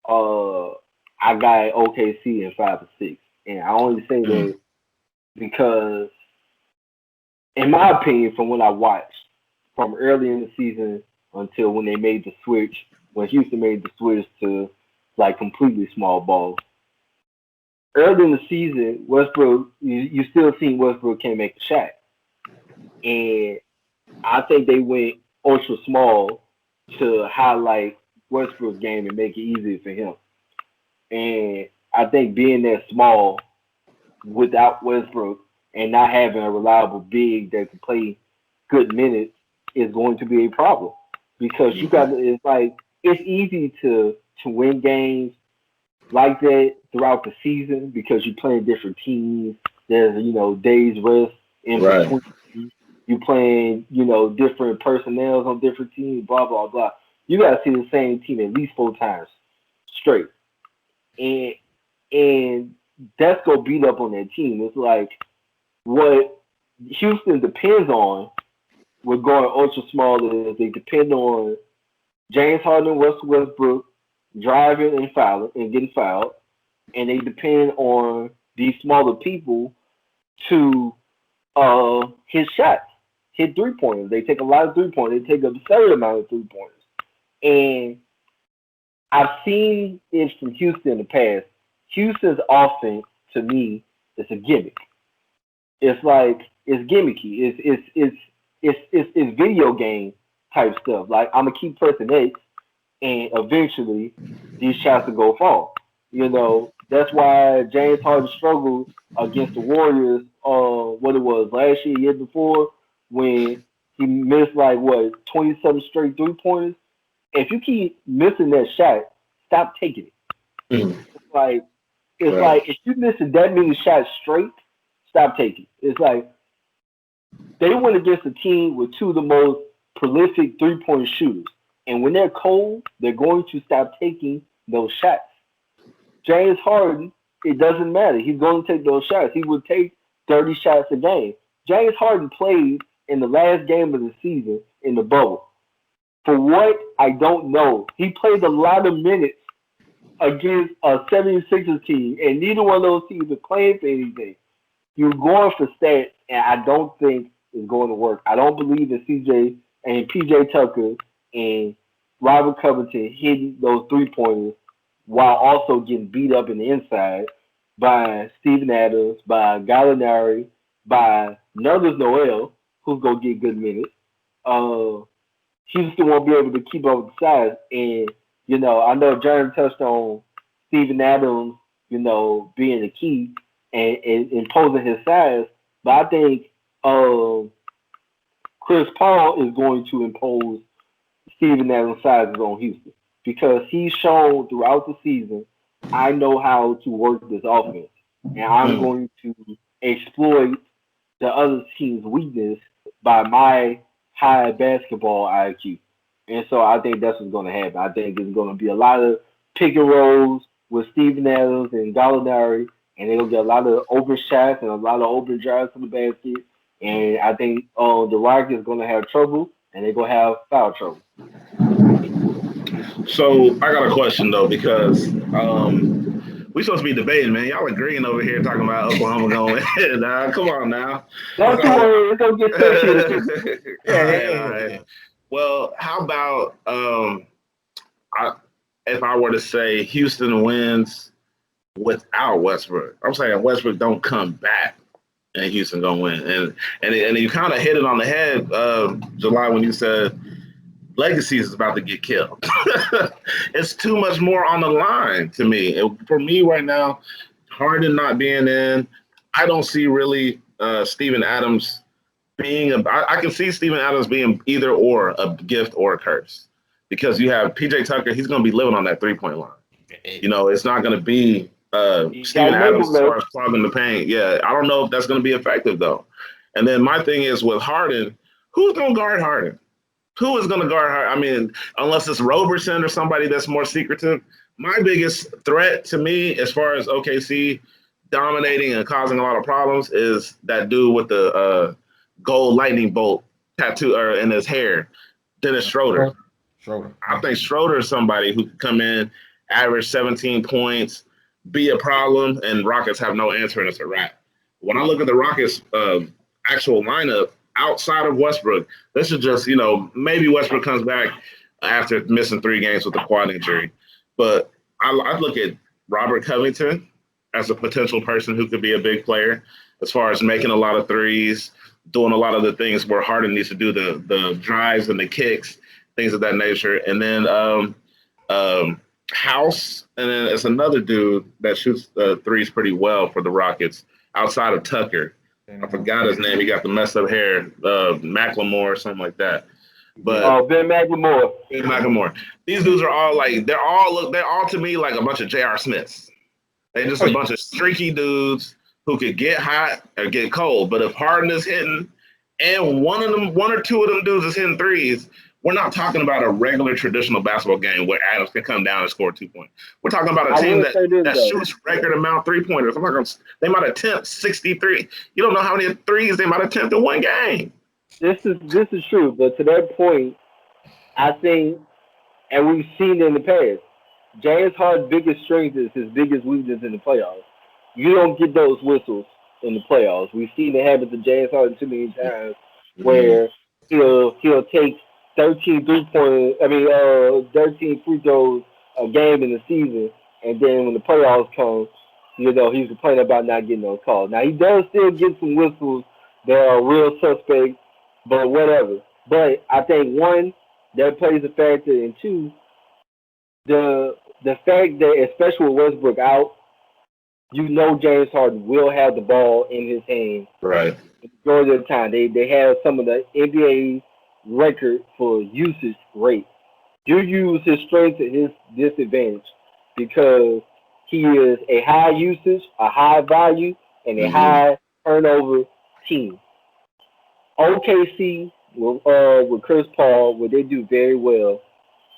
I got OKC in 5 or 6, and I only say that because, in my opinion, from what I watched from early in the season until when they made the switch, when Houston made the switch to like completely small balls. Early in the season, Westbrook, you still seen Westbrook can't make the shot, and I think they went ultra small to highlight Westbrook's game and make it easier for him. And I think being that small without Westbrook and not having a reliable big that can play good minutes is going to be a problem because you got it's like it's easy to win games like that throughout the season because you playing different teams. There's days rest in Right. between. You playing different personnels on different teams. Blah blah blah. You got to see the same team at least 4 times straight, and and that's gonna beat up on that team. It's like what Houston depends on with going ultra small is they depend on James Harden, Russell Westbrook driving and fouling and getting fouled, and they depend on these smaller people to hit shots, hit 3 pointers. They take a lot of 3 pointers. They take a absurd amount of 3 pointers, and I've seen it from Houston in the past. Houston's offense to me is a gimmick. It's like it's gimmicky. It's video game type stuff. Like I'm gonna keep pressing X, and eventually these shots will go fall. That's why James Harden struggled against the Warriors. What it was last year before, when he missed like what 20 something straight 3 pointers. If you keep missing that shot, stop taking it. Mm. It's like if you're missing that many shots straight, stop taking. It's like they went against a team with two of the most prolific 3-point shooters. And when they're cold, they're going to stop taking those shots. James Harden, it doesn't matter. He's going to take those shots. He would take 30 shots a game. James Harden played in the last game of the season in the bubble. For what, I don't know. He played a lot of minutes against a 76ers team, and neither one of those teams are playing for anything. You're going for stats, and I don't think it's going to work. I don't believe in CJ and PJ Tucker and Robert Covington hitting those 3 pointers while also getting beat up in the inside by Steven Adams, by Gallinari, by Nerlens Noel, who's going to get good minutes. Houston won't be able to keep up with the size. And, I know Jeremy touched on Steven Adams, being the key and imposing his size. But I think Chris Paul is going to impose Steven Adams' sizes on Houston because he's shown throughout the season, I know how to work this offense. And I'm going to exploit the other team's weakness by my high basketball IQ. And so I think that's what's going to happen. I think there's going to be a lot of pick and rolls with Steven Adams and Gallinari, and they'll get a lot of open shots and a lot of open drives to the basket. And I think the Rockets going to have trouble, and they're going to have foul trouble. So I got a question though, because we supposed to be debating, man. Y'all agreeing over here talking about Oklahoma going win. Nah, come on now. Don't you worry, it's going to get touchy. All right. Well, how about if I were to say Houston wins without Westbrook? I'm saying Westbrook don't come back and Houston gonna win. And you kind of hit it on the head, July, when you said legacy is about to get killed. It's too much more on the line to me. For me right now, Harden not being in, I don't see really Steven Adams being I can see Steven Adams being either or a gift or a curse, because you have PJ Tucker, he's going to be living on that 3-point line. It's not going to be Steven Adams as far as clogging the paint. Yeah, I don't know if that's going to be effective though. And then my thing is with Harden, who's going to guard Harden? Who is going to guard Harden? I mean, unless it's Roberson or somebody that's more secretive. My biggest threat to me, as far as OKC dominating and causing a lot of problems, is that dude with the gold lightning bolt tattoo in his hair, Dennis Schroeder. I think Schroeder is somebody who could come in, average 17 points, be a problem, and Rockets have no answer, and it's a wrap. When I look at the Rockets' actual lineup, outside of Westbrook, this is just, maybe Westbrook comes back after missing 3 games with a quad injury. But I look at Robert Covington as a potential person who could be a big player as far as making a lot of threes, doing a lot of the things where Harden needs to do, the drives and the kicks, things of that nature. And then House, and then it's another dude that shoots threes pretty well for the Rockets outside of Tucker. I forgot his name. He got the messed up hair, Macklemore or something like that. But Ben McLemore. Ben McLemore. These dudes are all like they're all to me like a bunch of J.R. Smiths. They're just a bunch of streaky dudes who could get hot or get cold. But if Harden is hitting and one or two of them dudes is hitting threes, we're not talking about a regular traditional basketball game where Adams can come down and score 2 points. We're talking about a team that shoots record amount 3-pointers. They might attempt 63. You don't know how many threes they might attempt in one game. This is true, but to that point, I think, and we've seen it in the past, James Harden's biggest strength is his biggest weakness in the playoffs. You don't get those whistles in the playoffs. We've seen it happen to James Harden too many times, where he'll take 13 free throws a game in the season, and then when the playoffs come, he's complaining about not getting those calls. Now he does still get some whistles that are real suspects, but whatever. But I think one, that plays a factor, and two, the fact that especially with Westbrook out, James Harden will have the ball in his hand. Right. The majority of the time. They have some of the NBA record for usage rate. You use his strength to his disadvantage because he is a high usage, a high value, and a high turnover team. OKC with Chris Paul, what they do very well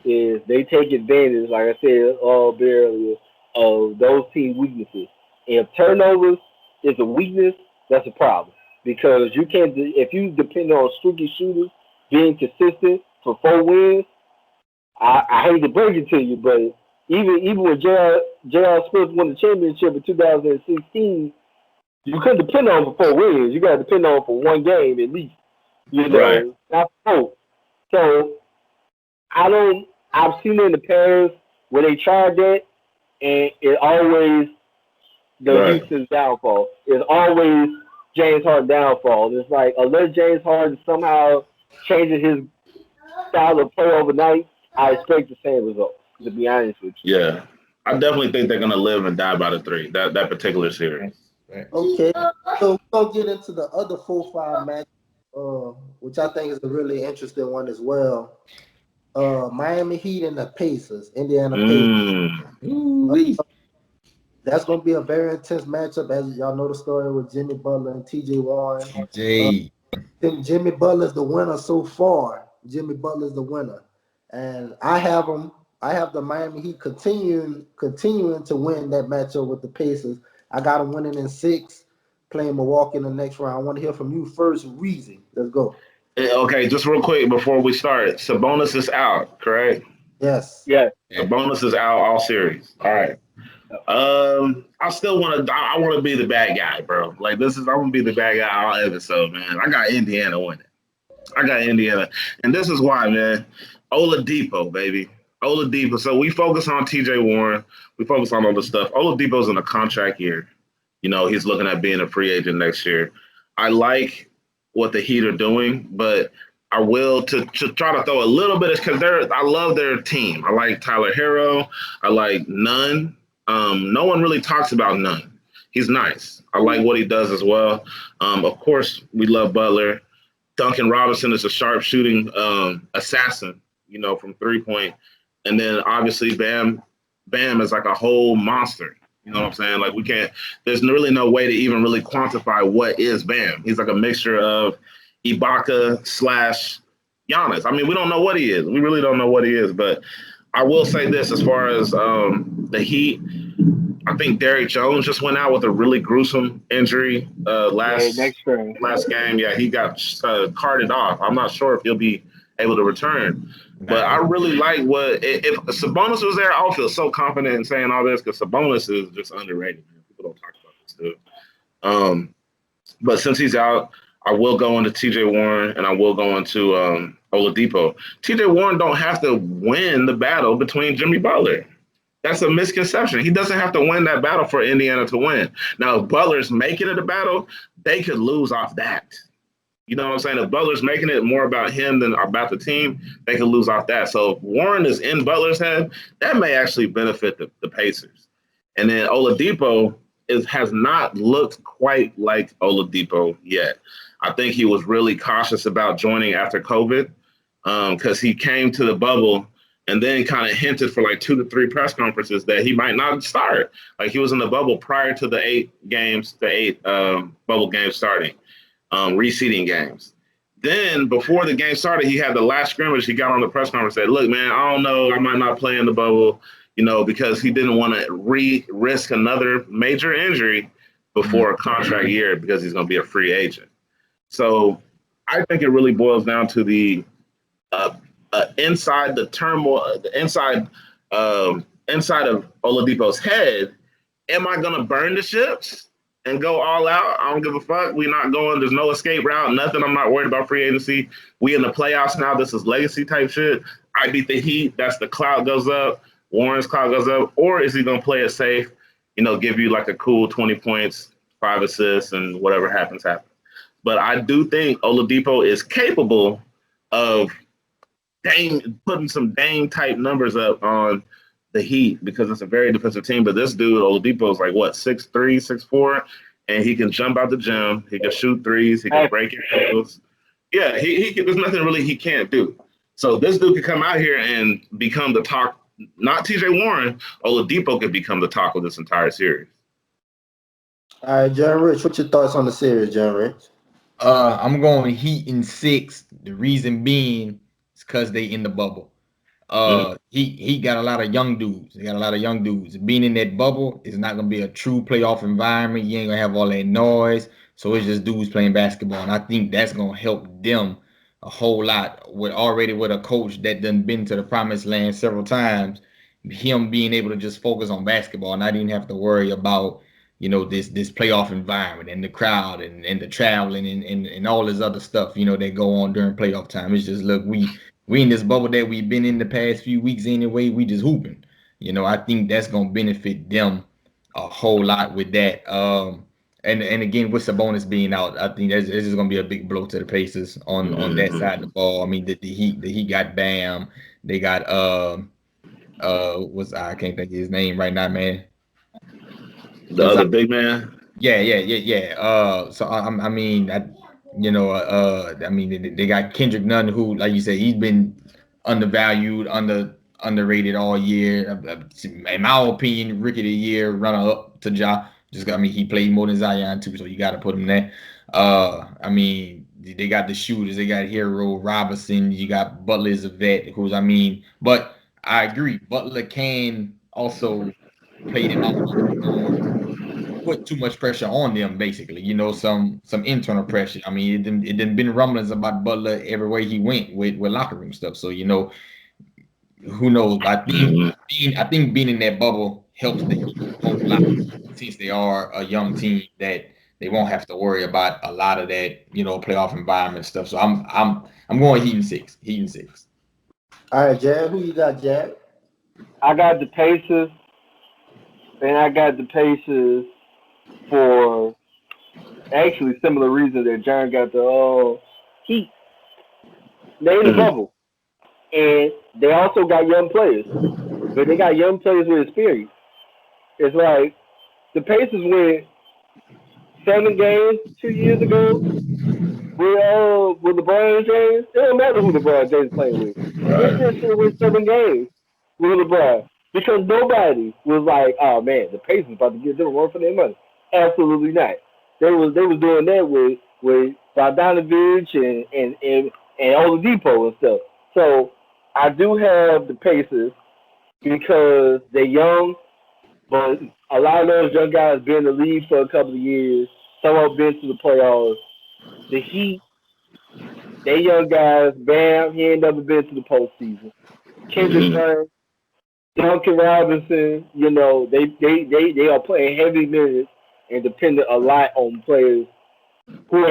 is they take advantage, like I said earlier, of those team weaknesses. If turnovers is a weakness, that's a problem because you can't. If you depend on streaky shooters being consistent for 4 wins, I hate to break it to you, but even when J.R. Smith won the championship in 2016, you couldn't depend on him for 4 wins. You got to depend on him for 1 game at least. Right. Not 4. So I've seen it in the past where they tried that, and it always Houston's downfall. It's always James Harden downfall. It's like unless James Harden somehow changes his style of play overnight, I expect the same results, to be honest with you. Yeah. I definitely think they're gonna live and die by the 3, that particular series. Okay. So we'll get into the other 4-5 match, which I think is a really interesting one as well. Miami Heat and the Pacers, Indiana Pacers. That's going to be a very intense matchup, as y'all know the story with Jimmy Butler and T.J. Warren. I think Jimmy Butler is the winner so far. Jimmy Butler is the winner, and I have the Miami Heat continuing to win that matchup with the Pacers. I got them winning in 6, playing Milwaukee in the next round. I want to hear from you first, Reezy. Let's go. Okay, just real quick before we start, Sabonis is out, correct? Yes. Yeah. Sabonis is out all series. All right. I still want to be the bad guy, bro. Like I'm gonna be the bad guy all episode, man. I got Indiana winning. And this is why, man. Oladipo, baby. Oladipo. So we focus on T.J. Warren. We focus on all the stuff. Oladipo's in a contract year. He's looking at being a free agent next year. I like what the Heat are doing, but I will to try to throw a little bit because I love their team. I like Tyler Hero. I like Nunn. No one really talks about Nunn. He's nice. I like what he does as well. Of course, we love Butler. Duncan Robinson is a sharp shooting assassin, from 3-point. And then obviously Bam is like a whole monster. You know what I'm saying? Like there's really no way to even really quantify what is Bam. He's like a mixture of Ibaka / Giannis. I mean, we don't know what he is. We really don't know what he is. But I will say this as far as the Heat, I think Derrick Jones just went out with a really gruesome injury last game. Yeah, he got carted off. I'm not sure if he'll be able to return. But I really like if Sabonis was there, I would feel so confident in saying all this because Sabonis is just underrated. People don't talk about this dude. But since he's out, I will go into T.J. Warren and I will go into Oladipo. T.J. Warren don't have to win the battle between Jimmy Butler. That's a misconception. He doesn't have to win that battle for Indiana to win. Now, if Butler's making it a battle, they could lose off that. You know what I'm saying? If Butler's making it more about him than about the team, they could lose off that. So if Warren is in Butler's head, that may actually benefit the Pacers. And then Oladipo has not looked quite like Oladipo yet. I think he was really cautious about joining after COVID because he came to the bubble and then kind of hinted for like 2 to 3 press conferences that he might not start. Like he was in the bubble prior to the 8 bubble games starting. Reseeding games. Then before the game started, he had the last scrimmage. He got on the press conference and said, look, man, I don't know. I might not play in the bubble, because he didn't want to risk another major injury before a contract year because he's going to be a free agent. So I think it really boils down to the inside the turmoil, the inside of Oladipo's head. Am I going to burn the ships and go all out? I don't give a fuck. We're not going. There's no escape route. Nothing. I'm not worried about free agency. We in the playoffs now. This is legacy type shit. I beat the Heat. That's the clout goes up. Warren's clout goes up. Or is he going to play it safe? Give you like a cool 20 points, 5 assists, and whatever happens. But I do think Oladipo is capable of putting some Dame type numbers up on the Heat because it's a very defensive team. But this dude, Oladipo, is like, what, 6'3", 6'4", and he can jump out the gym. He can shoot threes. He can break your ankles. Yeah, he there's nothing really he can't do. So this dude could come out here and become the talk. Not T.J. Warren. Oladipo could become the talk of this entire series. All right, John Rich, what's your thoughts on the series, John Rich? I'm going Heat in 6. The reason being is because they in the bubble. He got a lot of young dudes. Being in that bubble is not gonna be a true playoff environment. You ain't gonna have all that noise. So it's just dudes playing basketball, and I think that's gonna help them a whole lot. With a coach that done been to the promised land several times, him being able to just focus on basketball and not even have to worry about this playoff environment and the crowd and the traveling and all this other stuff that go on during playoff time. It's just, look, we in this bubble that we've been in the past few weeks anyway. We just hooping. I think that's gonna benefit them a whole lot with that. And again, with Sabonis being out, I think it's just gonna be a big blow to the Pacers on that side of the ball. I mean, the Heat got Bam. They got I can't think of his name right now, man. The other big man. Yeah. So I mean, they got Kendrick Nunn, who, like you said, he's been undervalued, underrated all year. In my opinion, rookie of the year, runner up to Ja. He played more than Zion too, so you got to put him there. They got the shooters. They got Hero, Robinson. You got Butler as a vet, but I agree. Butler can also play them out. Put too much pressure on them, basically. Some internal pressure. I mean, it didn't been rumblings about Butler everywhere he went with locker room stuff. So who knows? I think being in that bubble helps the Heat a whole lot, since they are a young team that they won't have to worry about a lot of that playoff environment stuff. So I'm going Heat in 6. Heat in 6. All right, Jad, who you got, Jad? I got the Pacers, and I got the Pacers for actually similar reasons that John got the Heat. They in the bubble. And they also got young players. But they got young players with experience. It's like the Pacers went 7 games 2 years ago with LeBron James. It don't matter who LeBron James is playing with. They still should win 7 games with LeBron. Because nobody was like, oh man, the Pacers about to get them a run for their money. Absolutely not. They was doing that with Bogdanovich and Oladipo and stuff. So I do have the Pacers because they're young, but a lot of those young guys been in the league for a couple of years. Some have been to the playoffs. The Heat, they young guys. Bam, he ain't never been to the postseason. Kendrick Nunn, Duncan Robinson, they are playing heavy minutes and dependent a lot on players who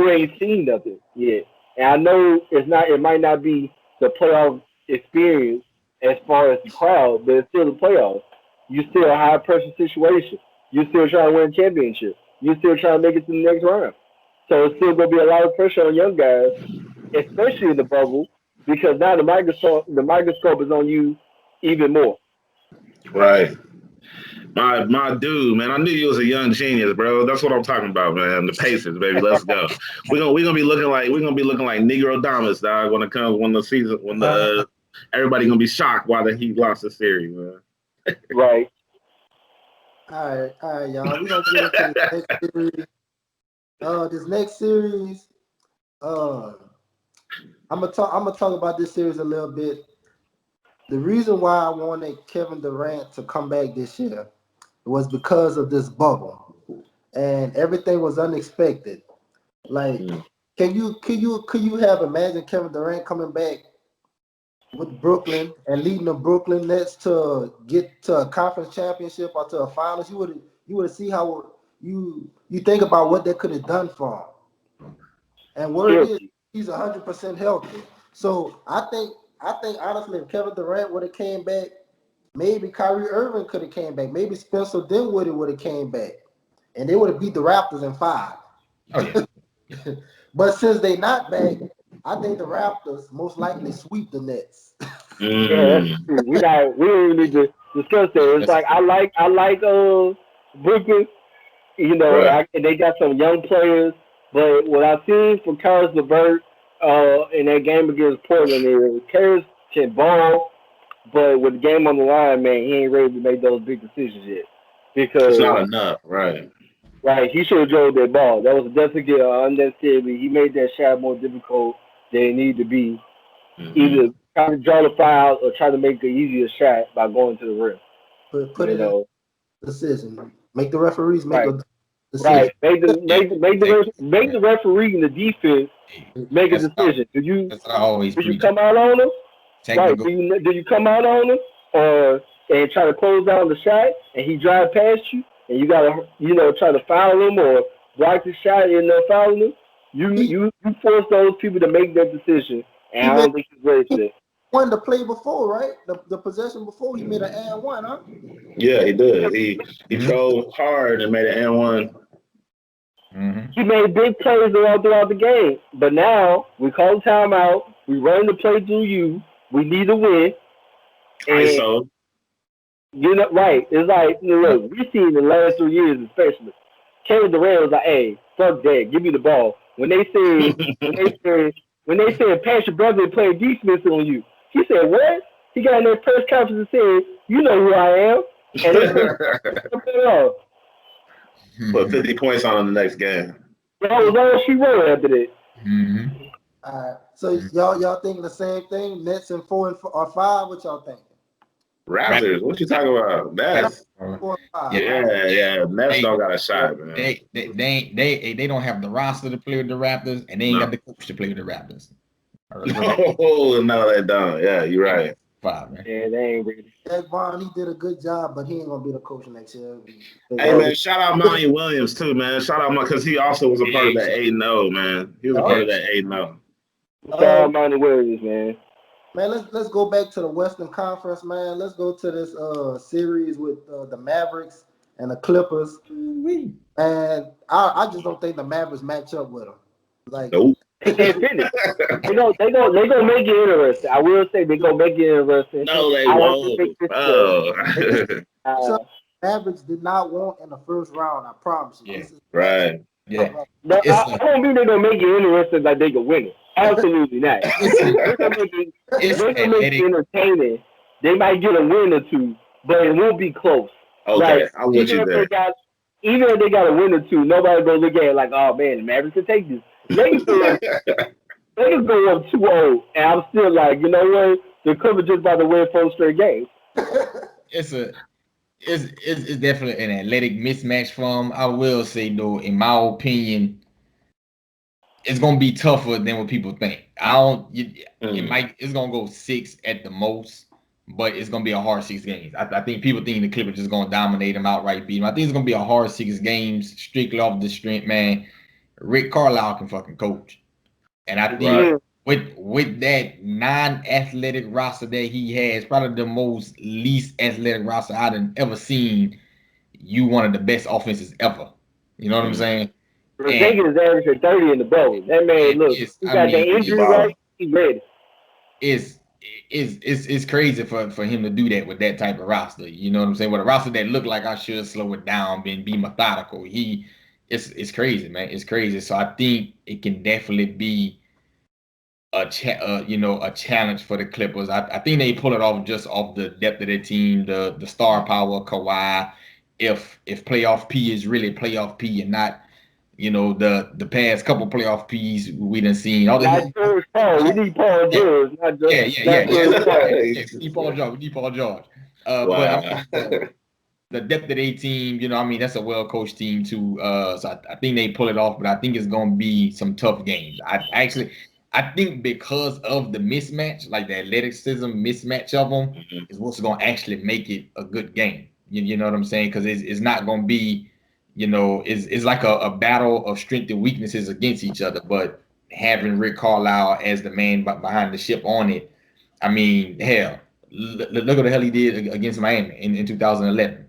ain't seen nothing yet. And I know it might not be the playoff experience as far as the crowd, but it's still the playoffs. You still a high pressure situation. You still trying to win a championship. You still trying to make it to the next round. So it's still gonna be a lot of pressure on young guys, especially in the bubble, because now the microscope is on you even more. Right. My dude, man, I knew you was a young genius, bro. That's what I'm talking about, man. The Pacers, baby. Let's go. We're gonna be looking like Negro Domus, dog, when it comes when the season when the everybody gonna be shocked why the Heat lost the series, man. Right. All right, y'all. We're gonna get into this next series. This next series, uh, I'm gonna talk about this series a little bit. The reason why I wanted Kevin Durant to come back this year was because of this bubble, and everything was unexpected. Like, Mm. could you have imagined Kevin Durant coming back with Brooklyn and leading the Brooklyn Nets to get to a conference championship or to a finals? You would see how you think about what they could have done for him. And word is Guilty. he's 100% healthy. So I think honestly, if Kevin Durant would have came back, maybe Kyrie Irving could have came back. Maybe Spencer Dinwiddie would have came back, and they would have beat the Raptors in 5. Oh yeah. But since they not back, I think the Raptors most likely sweep the Nets. Yeah, that's Mm. true. We don't even need to discuss that. It's That's like I like Brooklyn, Right. and they got some young players, but what I've seen from Karis LeVert in that game against Portland is Karis can ball, but with the game on the line, man, he ain't ready to make those big decisions yet. It's Because not enough, right? right, he should have drove that ball. That was definitely unnecessary. He made that shot more difficult than it needed to be. Hmm. Either trying to draw the foul or try to make an easier shot by going to the rim. Put You it in know, decision. Make the referees make right, a decision. right. Make the yeah. make the make the Take, make yeah. the referee and the defense Hey, make a That's what decision. that's what I always Do you preach. come out on them? Right. Technical. Do you come out on them or and try to close down the shot and he drive past you and you gotta try to foul him or block the shot and no fouling him? You He you you force those people to make that decision, and he I made don't think he's ready for he that. won the play before, right? The possession before he made an and one, huh? Yeah, he did. He Mm-hmm. drove hard and made an and one. Mm-hmm. He made big plays all throughout the game, but now we call timeout. We run the play through you. We need to win, and ISO. right. It's like look, we seen the last 3 years, especially. Kevin Durant was like, "Hey, fuck that, give me the ball." When they said when they said Patrick Beverly played defense on you, he said what? He got in that press conference and said, "You know who I am," and they couldn't stop it off. Put 50 points on him the next game. That was all she wrote after that. Mm-hmm. All right. So y'all thinking the same thing? Nets in 4 or 5? What y'all thinking? Raptors, what you talking about? That's 4 and 5, Yeah. right? yeah. Nets They don't got a shot, man. they don't have the roster to play with the Raptors, and they ain't got No. the coach to play with the Raptors. No, they don't. Yeah, you're right. 5, man. And they ain't ready. Jack Vaughn, he did a good job, but he ain't gonna be the coach next year. Hey man, shout out Monty Williams too, man. Shout out because he also was a part of that 8-0, man. He was a Oh, part of that 8-0. Shout out Monty Williams, man. man, let's go back to the Western Conference, man. Let's go to this series with the Mavericks and the Clippers. Ooh-wee. And I just don't think the Mavericks match up with them. Like, Nope. They can't finish. They gonna make it interesting. I will say they gonna make it interesting. No, they I don't think won't. this Oh. so Mavericks did not want in the first round. I promise you. Yeah. This is Right. Yeah. no, It's I don't mean they're gonna make it interesting like they can win it. Absolutely not. They're gonna make it. it's They're gonna make it athletic. entertaining. They might get a win or two, but it won't be close. Okay, Like I'm with you there. even if they got a win or two, nobody gonna look at it like, oh man, the Mavericks can take this. They can go up 2-0, and I'm still like, you know what? The Clippers just about to win 4 straight games. It's a it's definitely an athletic mismatch for them. I will say though, in my opinion, it's gonna be tougher than what people think. It's gonna go 6 at the most, but it's gonna be a hard 6 games. I think people think the Clippers just gonna dominate them outright, beat them. I think it's gonna be a hard 6 games, strictly off the strength, man. Rick Carlisle can fucking coach, and I think Right. with that non-athletic roster that he has, probably the most least athletic roster I've ever seen. You one of the best offenses ever. You know what I'm saying? And Porzingis averaging 30 in the bubble. That man, look, he I got mean, that injury right. He ready. it's it's crazy for him to do that with that type of roster. You know what I'm saying? With a roster that looked like I should slow it down, be methodical. It's crazy, man. It's crazy. So I think it can definitely be a challenge for the Clippers. I think they pull it off just off the depth of their team, the star power of Kawhi. If playoff P is really playoff P and not the past couple playoff Ps we done seen. All Not the George Paul. We need Paul yeah, George, not just yeah. not George Paul. We need Paul George. We need Paul George. But I Wow. mean, the depth of their team, I mean, that's a well coached team too. So I think they pull it off, but I think it's gonna be some tough games. I think because of the mismatch, like the athleticism mismatch of them, is what's gonna actually make it a good game. You know what I'm saying? Because it's not gonna be, it's like a battle of strength and weaknesses against each other. But having Rick Carlisle as the man behind the ship on it, I mean, hell, look what the hell he did against Miami in 2011.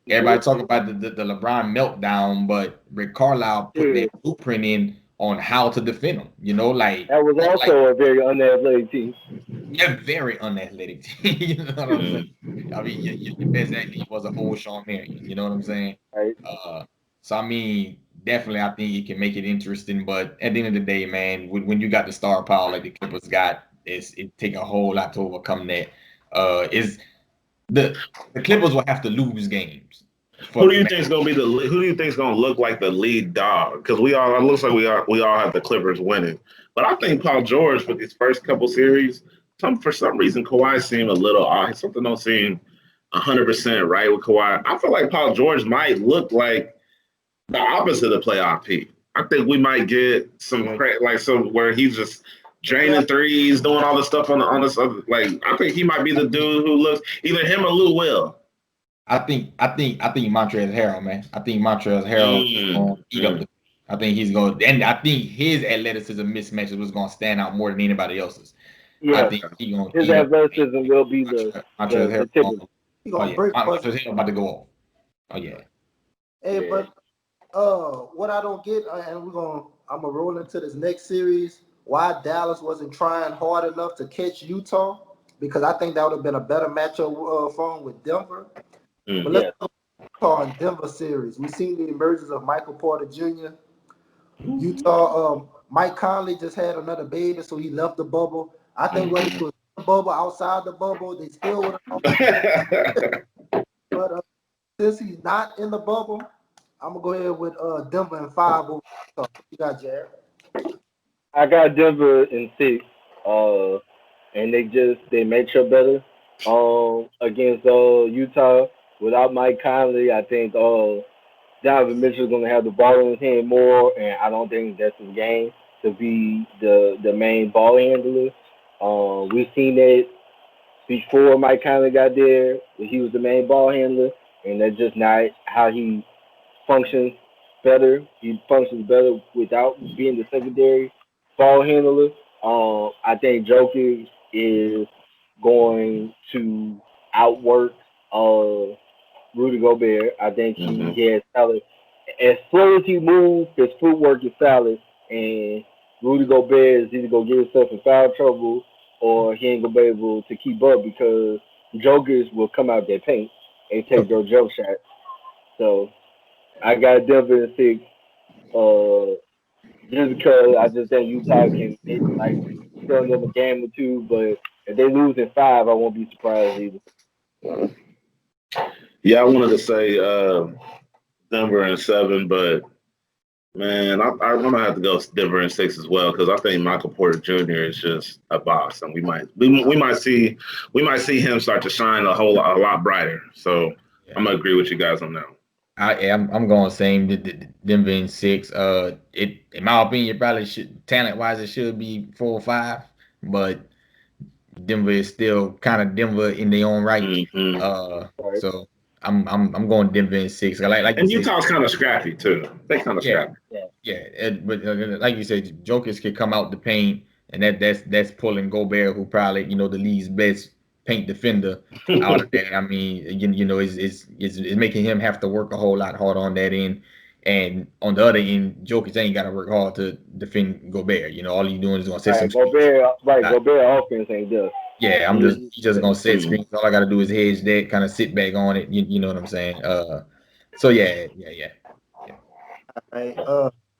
Everybody talk about the LeBron meltdown, but Rick Carlisle put Yeah, that blueprint in on how to defend him. that was Like also a very unathletic team. a very unathletic team. You know what I'm saying? I mean, your best athlete was an old Sean Marion. You know what I'm saying? Right? Uh, so I mean, definitely, I think it can make it interesting. But at the end of the day, man, when you got the star power like the Clippers got, it take a whole lot to overcome that. Is the Clippers will have to lose games for Who do the you man. think is gonna be who do you think is gonna look like the lead dog? Because it looks like we all have the Clippers winning. But I think Paul George for these first couple series, for some reason Kawhi seemed a little odd. Something don't seem 100% right with Kawhi. I feel like Paul George might look like the opposite of playoff P. I think we might get some where he's just draining threes, doing all this stuff on this other. Like I think he might be the dude who looks either him or Lou Will. I think Montrezl Harrell, man. I think Montrezl Harrell is going to eat up the. I think he's going, and I think his athleticism mismatches was going to stand out more than anybody else's. I Yeah, think he's going to his eat up. athleticism will be Montrezl the Harrell. typical. He Oh gonna yeah, break us. Montrezl Harrell about to go off. Oh yeah. Hey, Yeah. but what I don't get, and I'm gonna roll into this next series. Why Dallas wasn't trying hard enough to catch Utah? Because I think that would have been a better matchup for him with Denver. But let's Yeah. go Utah and Denver series. We've seen the emergence of Michael Porter Jr. Utah, Mike Conley just had another baby, so he left the bubble. I think whether he was in the bubble, outside the bubble, they still would have. But since he's not in the bubble, I'm gonna go ahead with Denver and 5 over Utah. You got Jared. I got Denver in 6. And they match up better against Utah. Without Mike Conley, I think Donovan Mitchell's gonna have the ball in his hand more, and I don't think that's his game to be the main ball handler. We've seen that before Mike Conley got there, he was the main ball handler, and that's just not how he functions better. He functions better without being the secondary ball handler. I think Jokic is going to outwork uh, Rudy Gobert. I think he has talent. As slow as he moves, his footwork is solid, and Rudy Gobert is either gonna get himself in foul trouble or he ain't gonna be able to keep up because Jokers will come out their paint and take those jump shots. So I got Denver in 6. Just because I just think Utah can maybe like sell them a game or two, but if they lose in 5, I won't be surprised either. Yeah, I wanted to say Denver in 7, but man, I'm gonna have to go Denver in 6 as well because I think Michael Porter Jr. is just a boss, and we might see him start to shine a lot brighter. So Yeah. I'm gonna agree with you guys on that one. I'm going same. Denver in 6. In my opinion, probably should talent wise it should be 4 or 5, but Denver is still kind of Denver in their own right. Mm-hmm. Right. So I'm going Denver in 6. Like you And said, Utah's kind of scrappy too. They kind of yeah, scrappy. yeah. But like you said, Jokers could come out the paint. and that's pulling Gobert, who probably the league's best paint defender, out of that. I mean, it's making him have to work a whole lot harder on that end. And on the other end, Jokic ain't got to work hard to defend Gobert. All he's doing is gonna set some screens. Gobert offense ain't there. Yeah, he's just gonna set screens. All I got to do is hedge that, kind of sit back on it. You know what I'm saying? So yeah. All right.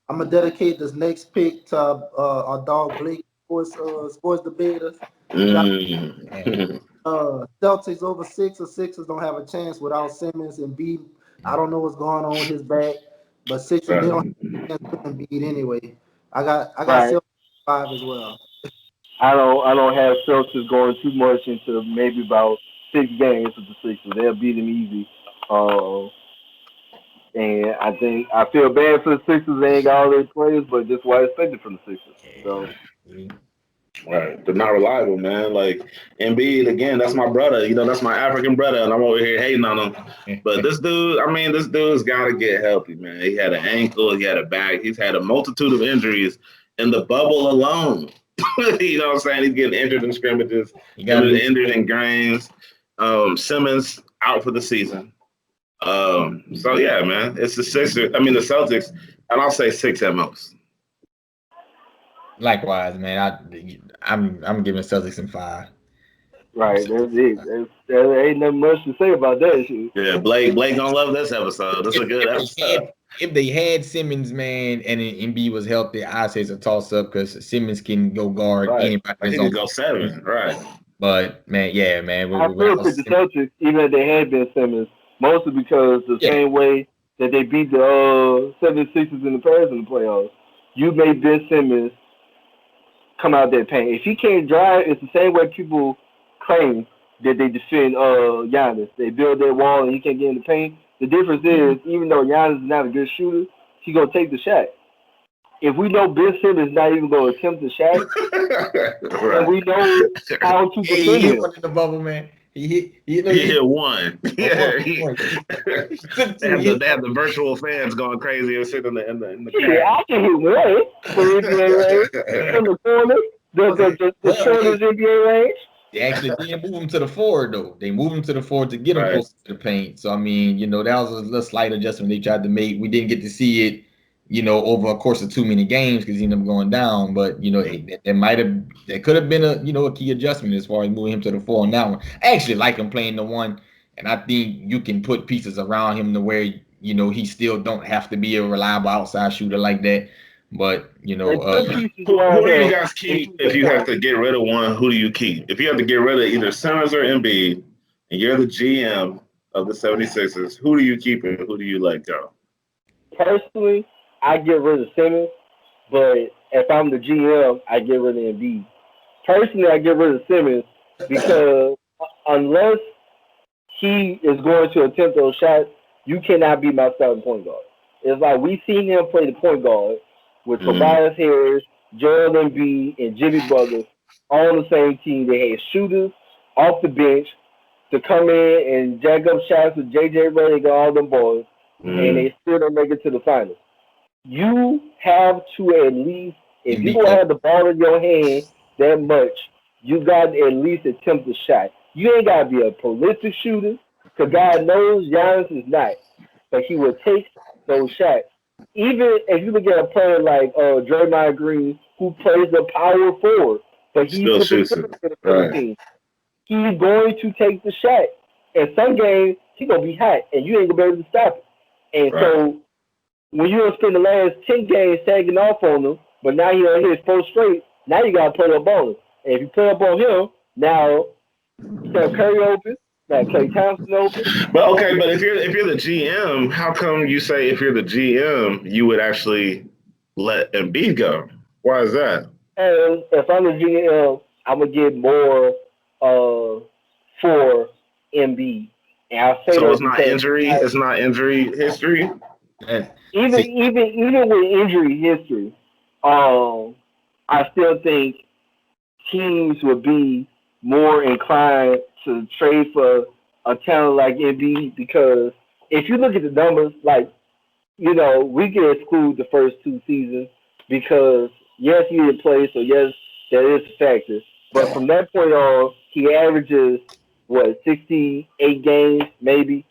I'm gonna dedicate this next pick to our dog Blake, sports debaters. Celtics over Sixers. Sixers don't have a chance without Simmons and Embiid. I don't know what's going on with his back, but Sixers they don't have a chance with Embiid anyway. I got Celtics 5 as well. I don't have Celtics going too much into maybe about 6 games with the Sixers. They'll beat them easy. And I feel bad for the Sixers. They ain't got all their players, but that's why I expected from the Sixers. So. Right, they're not reliable, man. Like Embiid, again, that's my brother. That's my African brother, and I'm over here hating on him. But this dude's got to get healthy, man. He had an ankle, he had a back, he's had a multitude of injuries in the bubble alone. You know what I'm saying? He's getting injured in scrimmages, injured in games. Simmons out for the season. So yeah, man, it's the Celtics, and I'll say 6 at most. Likewise, man. I'm giving Celtics in 5. Right, that's it. There ain't nothing much to say about that shit. Yeah, Blake gonna love this episode. This is a good episode. If they had Simmons, man, and Embiid was healthy, I'd say it's a toss up because Simmons can go guard anybody. He can go 7, right? But man, yeah, man. I still pick the Celtics, even if they had been Simmons, mostly because the same way that they beat the 76ers in the past in the playoffs, you made Ben Simmons come out that paint. If he can't drive, it's the same way people claim that they defend Giannis. They build their wall and he can't get in the paint. The difference is, even though Giannis is not a good shooter, he gonna take the shot. If we know Ben Simmons not even gonna attempt the shot, and we know how to defend him. In the bubble, man. He hit one. Yeah, they have the virtual fans going crazy and sitting in the yeah, I can hit one for NBA in the corner. The shortest NBA range. They actually didn't move him to the forward though. They moved him to the forward to get him closer to the paint. So I mean, that was a little slight adjustment they tried to make. We didn't get to see it, over a course of too many games because he ended up going down. But that could have been a key adjustment as far as moving him to the 4 on that one. I actually like him playing the 1, and I think you can put pieces around him to where he still don't have to be a reliable outside shooter like that. But who do you guys keep if you have to get rid of one? Who do you keep? If you have to get rid of either Simmons or Embiid, and you're the GM of the 76ers, who do you keep and who do you let go? Personally, I get rid of Simmons, but if I'm the GM, I get rid of Embiid. Personally, I get rid of Simmons because unless he is going to attempt those shots, you cannot be my starting point guard. It's like we seen him play the point guard with Tobias Harris, Joel Embiid, and Jimmy Butler all on the same team. They had shooters off the bench to come in and jack up shots with J.J. Redick and all them boys, and they still don't make it to the finals. You have to at least, if you don't have the ball in your hand that much, you got to at least attempt a shot. You ain't got to be a prolific shooter, because God knows Giannis is not, but he will take those shots. Even if you look at a player like Draymond Green, who plays the power forward, but he's the team. He's going to take the shot. In some games, he's going to be hot, and you ain't going to be able to stop it. And so when you spend the last 10 games tagging off on him, but now he on his 4 straight, now you got to put up on him. And if you put up on him, now you got Curry open, got Klay Thompson open. But if you're the GM, how come you say if you're the GM, you would actually let Embiid go? Why is that? And if I'm the GM, I'm gonna get more for Embiid. And I say so it's not injury. It's not injury history. Even with injury history, I still think teams would be more inclined to trade for a talent like Embiid, because if you look at the numbers, we can exclude the first 2 seasons because yes, he didn't play, so yes, that is a factor. But from that point on, he averages what 68 games maybe.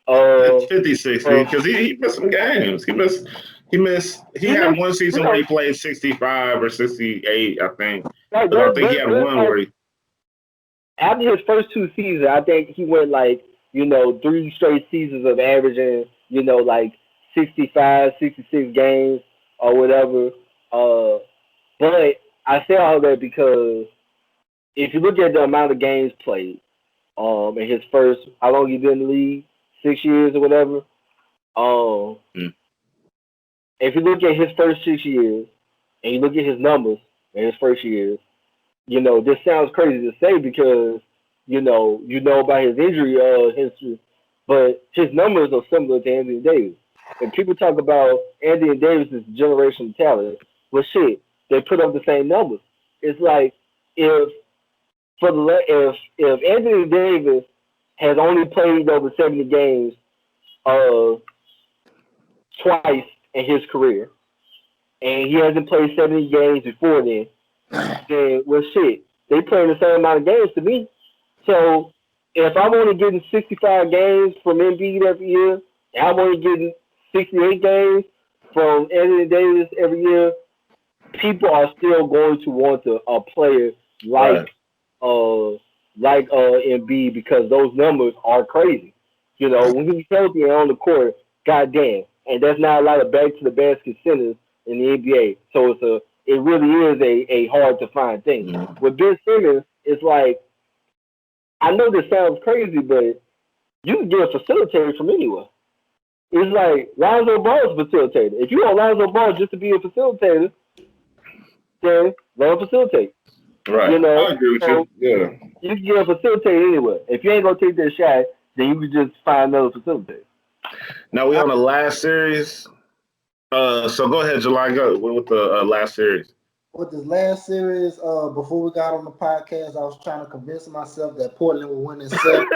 It's Uh, 50-60 because he missed some games. He he had missed, one you season where know, he played 65 or 68, I think. like But I think he had there's one like where he after his first two seasons, I think he went like, 3 straight seasons of averaging, like 65, 66 games or whatever. Uh, but I say all that because if you look at the amount of games played, in his first, how long he been in the league? 6 years or whatever. Um, Mm. if you look at his first 6 years and you look at his numbers in his first years, this sounds crazy to say because you know about his injury history, but his numbers are similar to Anthony Davis. And people talk about Anthony Davis' generational talent. Well, shit, they put up the same numbers. It's like if if Anthony Davis has only played over 70 games uh twice in his career, and he hasn't played 70 games before then well, shit, they playing the same amount of games to me. So if I'm only getting 65 games from Embiid every year, and I'm only getting 68 games from Anthony Davis every year, people are still going to want a player right. uh Embiid because those numbers are crazy. When he's healthy and on the court, goddamn, and that's not a lot of back to the basket centers in the NBA. So it really is a hard to find thing. Mm. With Ben Simmons, it's like I know this sounds crazy, but you can get a facilitator from anywhere. It's like Lonzo Ball is a facilitator. If you want Lonzo Ball just to be a facilitator, then let him facilitate. Right. You know, I agree with so you. Yeah. you can get a facilitator anywhere. If you ain't gonna take that shot, then you can just find another facilitator. Now we on the last series. So go ahead, July. Go with the last series. With this last series, before we got on the podcast, I was trying to convince myself that Portland would win in seven.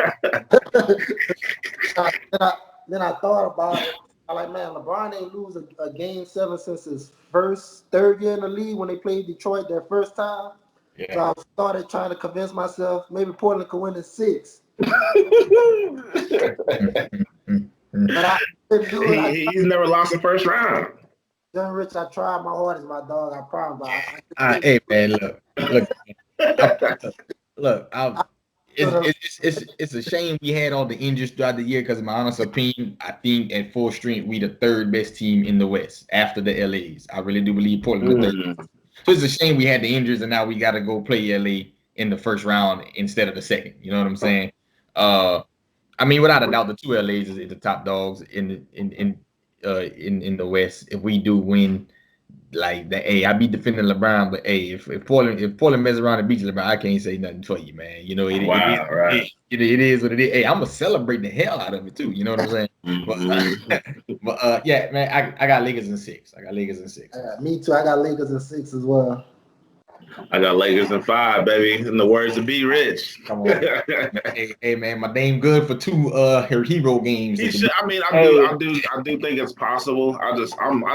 then I thought about it. I like, man, LeBron ain't lose a game seven since his third year in the league when they played Detroit their first time. Yeah. So I started trying to convince myself maybe Portland could win in six. But I couldn't do it. He's never lost the first round. Young Rich, I tried my hardest, my dog. I promise. But I Hey man, look, I it's a shame we had all the injuries throughout the year because in my honest opinion, I think at full strength we the third best team in the West after the LAs. I really do believe Portland the third. Mm. So it's a shame we had the injuries and now we got to go play LA in the first round instead of the second. You know what I'm saying? I mean, without a doubt, the two LAs is the top dogs in the West. If we do win, like the I be defending LeBron, but if Portland mess around and beats LeBron, I can't say nothing for you, man. Wow, right. It is what it is. Hey, I'm gonna celebrate the hell out of it too. You know what I'm saying? Mm-hmm. But yeah, man, I got Lakers in six. me too. I got Lakers in six as well. I got Lakers in 5, baby. In the words of B. Rich. Come on, hey man, my name good for two her hero games. He should. I mean, Hey, I do think it's possible. I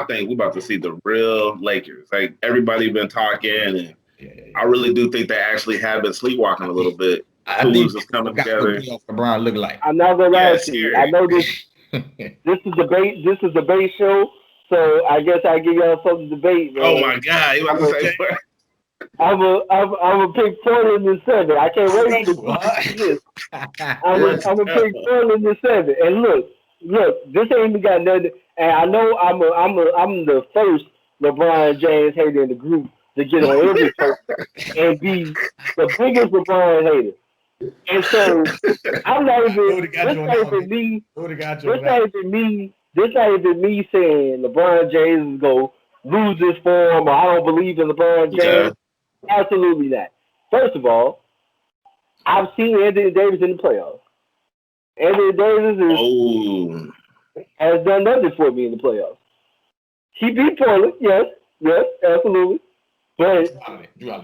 think we're about to see the real Lakers. Like everybody been talking, and I really do think they actually have been sleepwalking a little bit. I Two think losers coming got together. what playoff LeBron look like. I'm not gonna lie Yes, to you. here. I know this is debate. This is debate show, so I guess I give y'all something to debate, man. Oh my God! You about to say? I'm a pick Portland in 7. I can't wait to this. I'm a pick Portland in 7. And look, this ain't even got nothing. And I know I'm the first LeBron James hater in the group to get on every post and be the biggest LeBron hater. And so I'm not even. This not even me. This not even me saying LeBron James is go lose this form or I don't believe in LeBron James. Okay. Absolutely not. First of all, I've seen Anthony Davis in the playoffs. Anthony Davis has done nothing for me in the playoffs. He beat Portland, yes, absolutely. But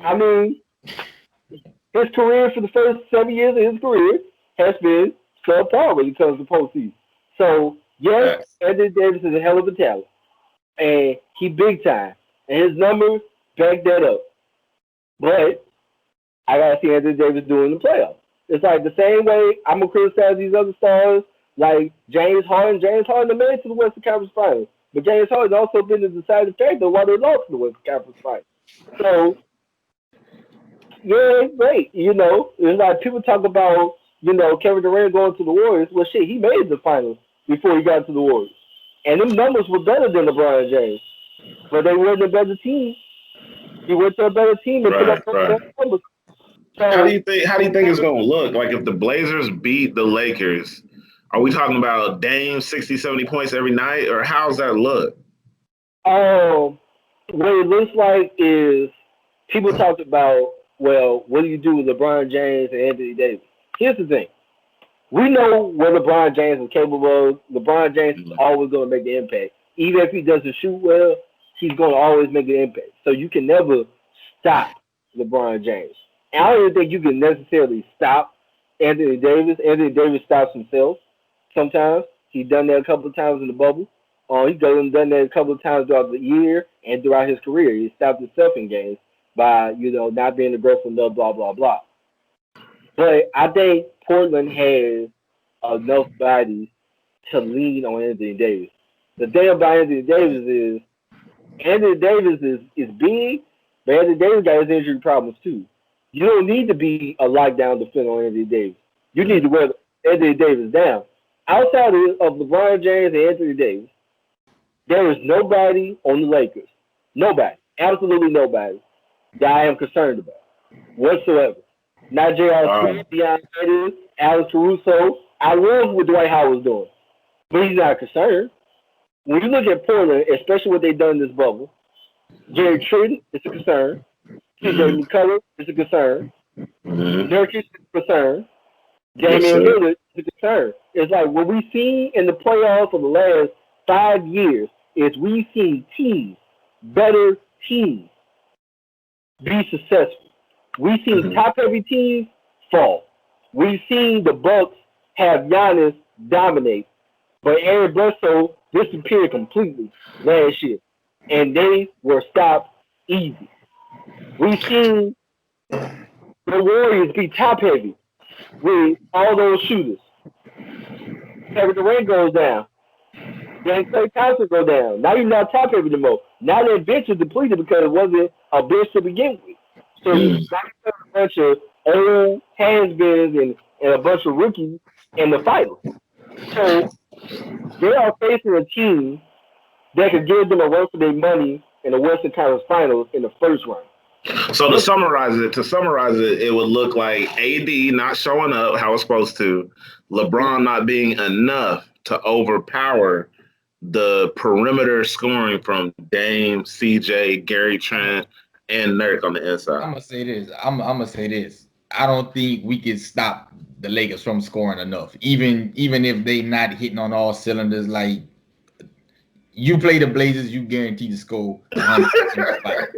I mean, his career for the first 7 years of his career has been subpar when it comes to postseason. So yes, Anthony Davis is a hell of a talent, and he big time, and his numbers back that up. But I gotta see Anthony Davis doing the playoffs. It's like the same way I'm gonna criticize these other stars like James Harden. James Harden made it to the Western Conference Finals, but James Harden also been the deciding factor why they lost to the Western Conference Finals. So yeah, it's great. It's like people talk about Kevin Durant going to the Warriors. Well, shit, he made the finals before he got to the Warriors, and them numbers were better than LeBron James, but they weren't a better team. He went to a better team and put up better numbers. So, How do you think it's gonna look? Like if the Blazers beat the Lakers, are we talking about Dame 60, 70 points every night, or how's that look? What it looks like is people talk about, well, what do you do with LeBron James and Anthony Davis? Here's the thing. We know what LeBron James is capable of. LeBron James is always going to make the impact. Even if he doesn't shoot well, he's going to always make an impact. So you can never stop LeBron James. And I don't even think you can necessarily stop Anthony Davis. Anthony Davis stops himself sometimes. He's done that a couple of times in the bubble. He's done that a couple of times throughout the year and throughout his career. He stopped himself in games by, not being aggressive enough, blah, blah, blah. But I think Portland has enough bodies to lean on Anthony Davis. The thing about Anthony Davis is big, but Anthony Davis got his injury problems too. You don't need to be a lockdown defender on Anthony Davis. You need to wear Anthony Davis down. Outside of LeBron James and Anthony Davis, there is nobody on the Lakers. Nobody. Absolutely nobody that I am concerned about whatsoever. Not J.R. Smith, Deion Sanders, Alex Caruso. I love what Dwight Howard's doing, but he's not concerned. When you look at Portland, especially what they've done in this bubble, Jerry Tritton is a concern. TJ McCullough is a concern. Nurkic is a concern. Damian Lillard is a concern. It's like what we've seen in the playoffs for the last 5 years is we've seen teams, better teams, be successful. We've seen top-heavy teams fall. We've seen the Bucks have Giannis dominate, but Eric Bledsoe disappeared completely last year, and they were stopped easy. We've seen the Warriors be top-heavy with all those shooters. Kevin Durant goes down. Then Klay Thompson go down. Now you're not top-heavy anymore. Now that bench is depleted because it wasn't a bench to begin with. So you got a bunch of old has-beens and a bunch of rookies in the finals. So they are facing a team that could give them a run for their money in the Western Conference Finals in the first round. So to summarize it, it would look like AD not showing up how it's supposed to, LeBron not being enough to overpower the perimeter scoring from Dame, CJ, Gary Trent, and Nurk on the inside. I'm gonna say this. I don't think we can stop the Lakers from scoring enough. Even if they not hitting on all cylinders, like you play the Blazers, you guarantee to score 100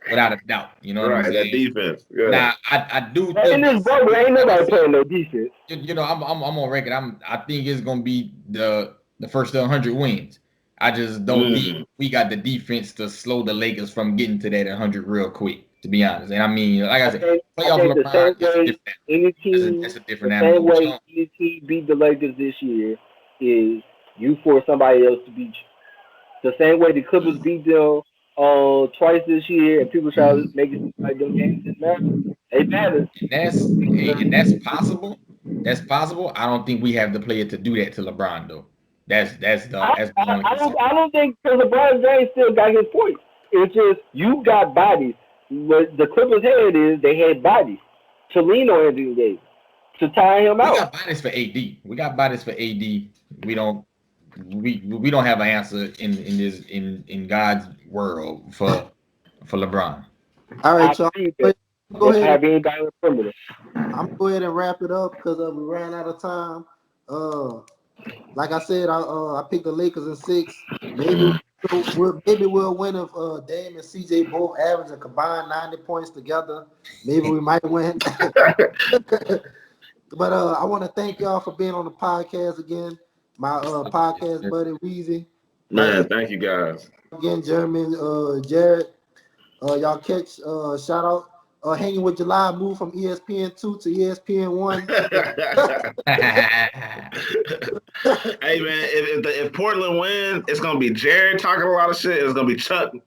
without a doubt. You know what I'm saying? That defense. Yeah. Now I do think in this bubble, ain't nobody playing no defense. I'm on record. I think it's gonna be the first 100 wins. I just don't think we got the defense to slow the Lakers from getting to that 100 real quick, to be honest. And I mean, like I said, playoff LeBron is a different animal. The same way any team beat the Lakers this year is you force somebody else to beat you. The same way the Clippers beat them twice this year, and people try to make it like them games didn't matter. They matter. And that's possible. That's possible. I don't think we have the player to do that to LeBron though. I don't think because LeBron James still got his points. It's just you got bodies. What the Clippers had is they had bodies to lean on Anthony Davis to tie him out. We got bodies for AD. We don't have an answer in God's world for LeBron. All right, y'all. Go ahead. Have anybody in the perimeter. I'm gonna go ahead and wrap it up because we ran out of time. Like I said, I picked the Lakers in 6. Maybe we'll win if Dame and CJ both average a combined 90 points together. Maybe we might win. But I want to thank y'all for being on the podcast again. My podcast buddy Weezy. Man, thank you guys. Again, Jeremy and Jared. Y'all catch shout out Hanging with July moved from ESPN2 to ESPN1. Hey man, if Portland wins, it's gonna be Jared talking a lot of shit. It's gonna be Charles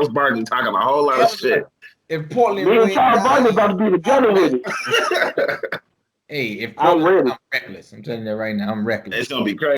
Barkley talking a whole lot of shit. If Portland Me and wins, Charles Barkley about to be together with it. hey, if I'm Portland, ready. I'm reckless. I'm telling you that right now. I'm reckless. It's gonna be crazy.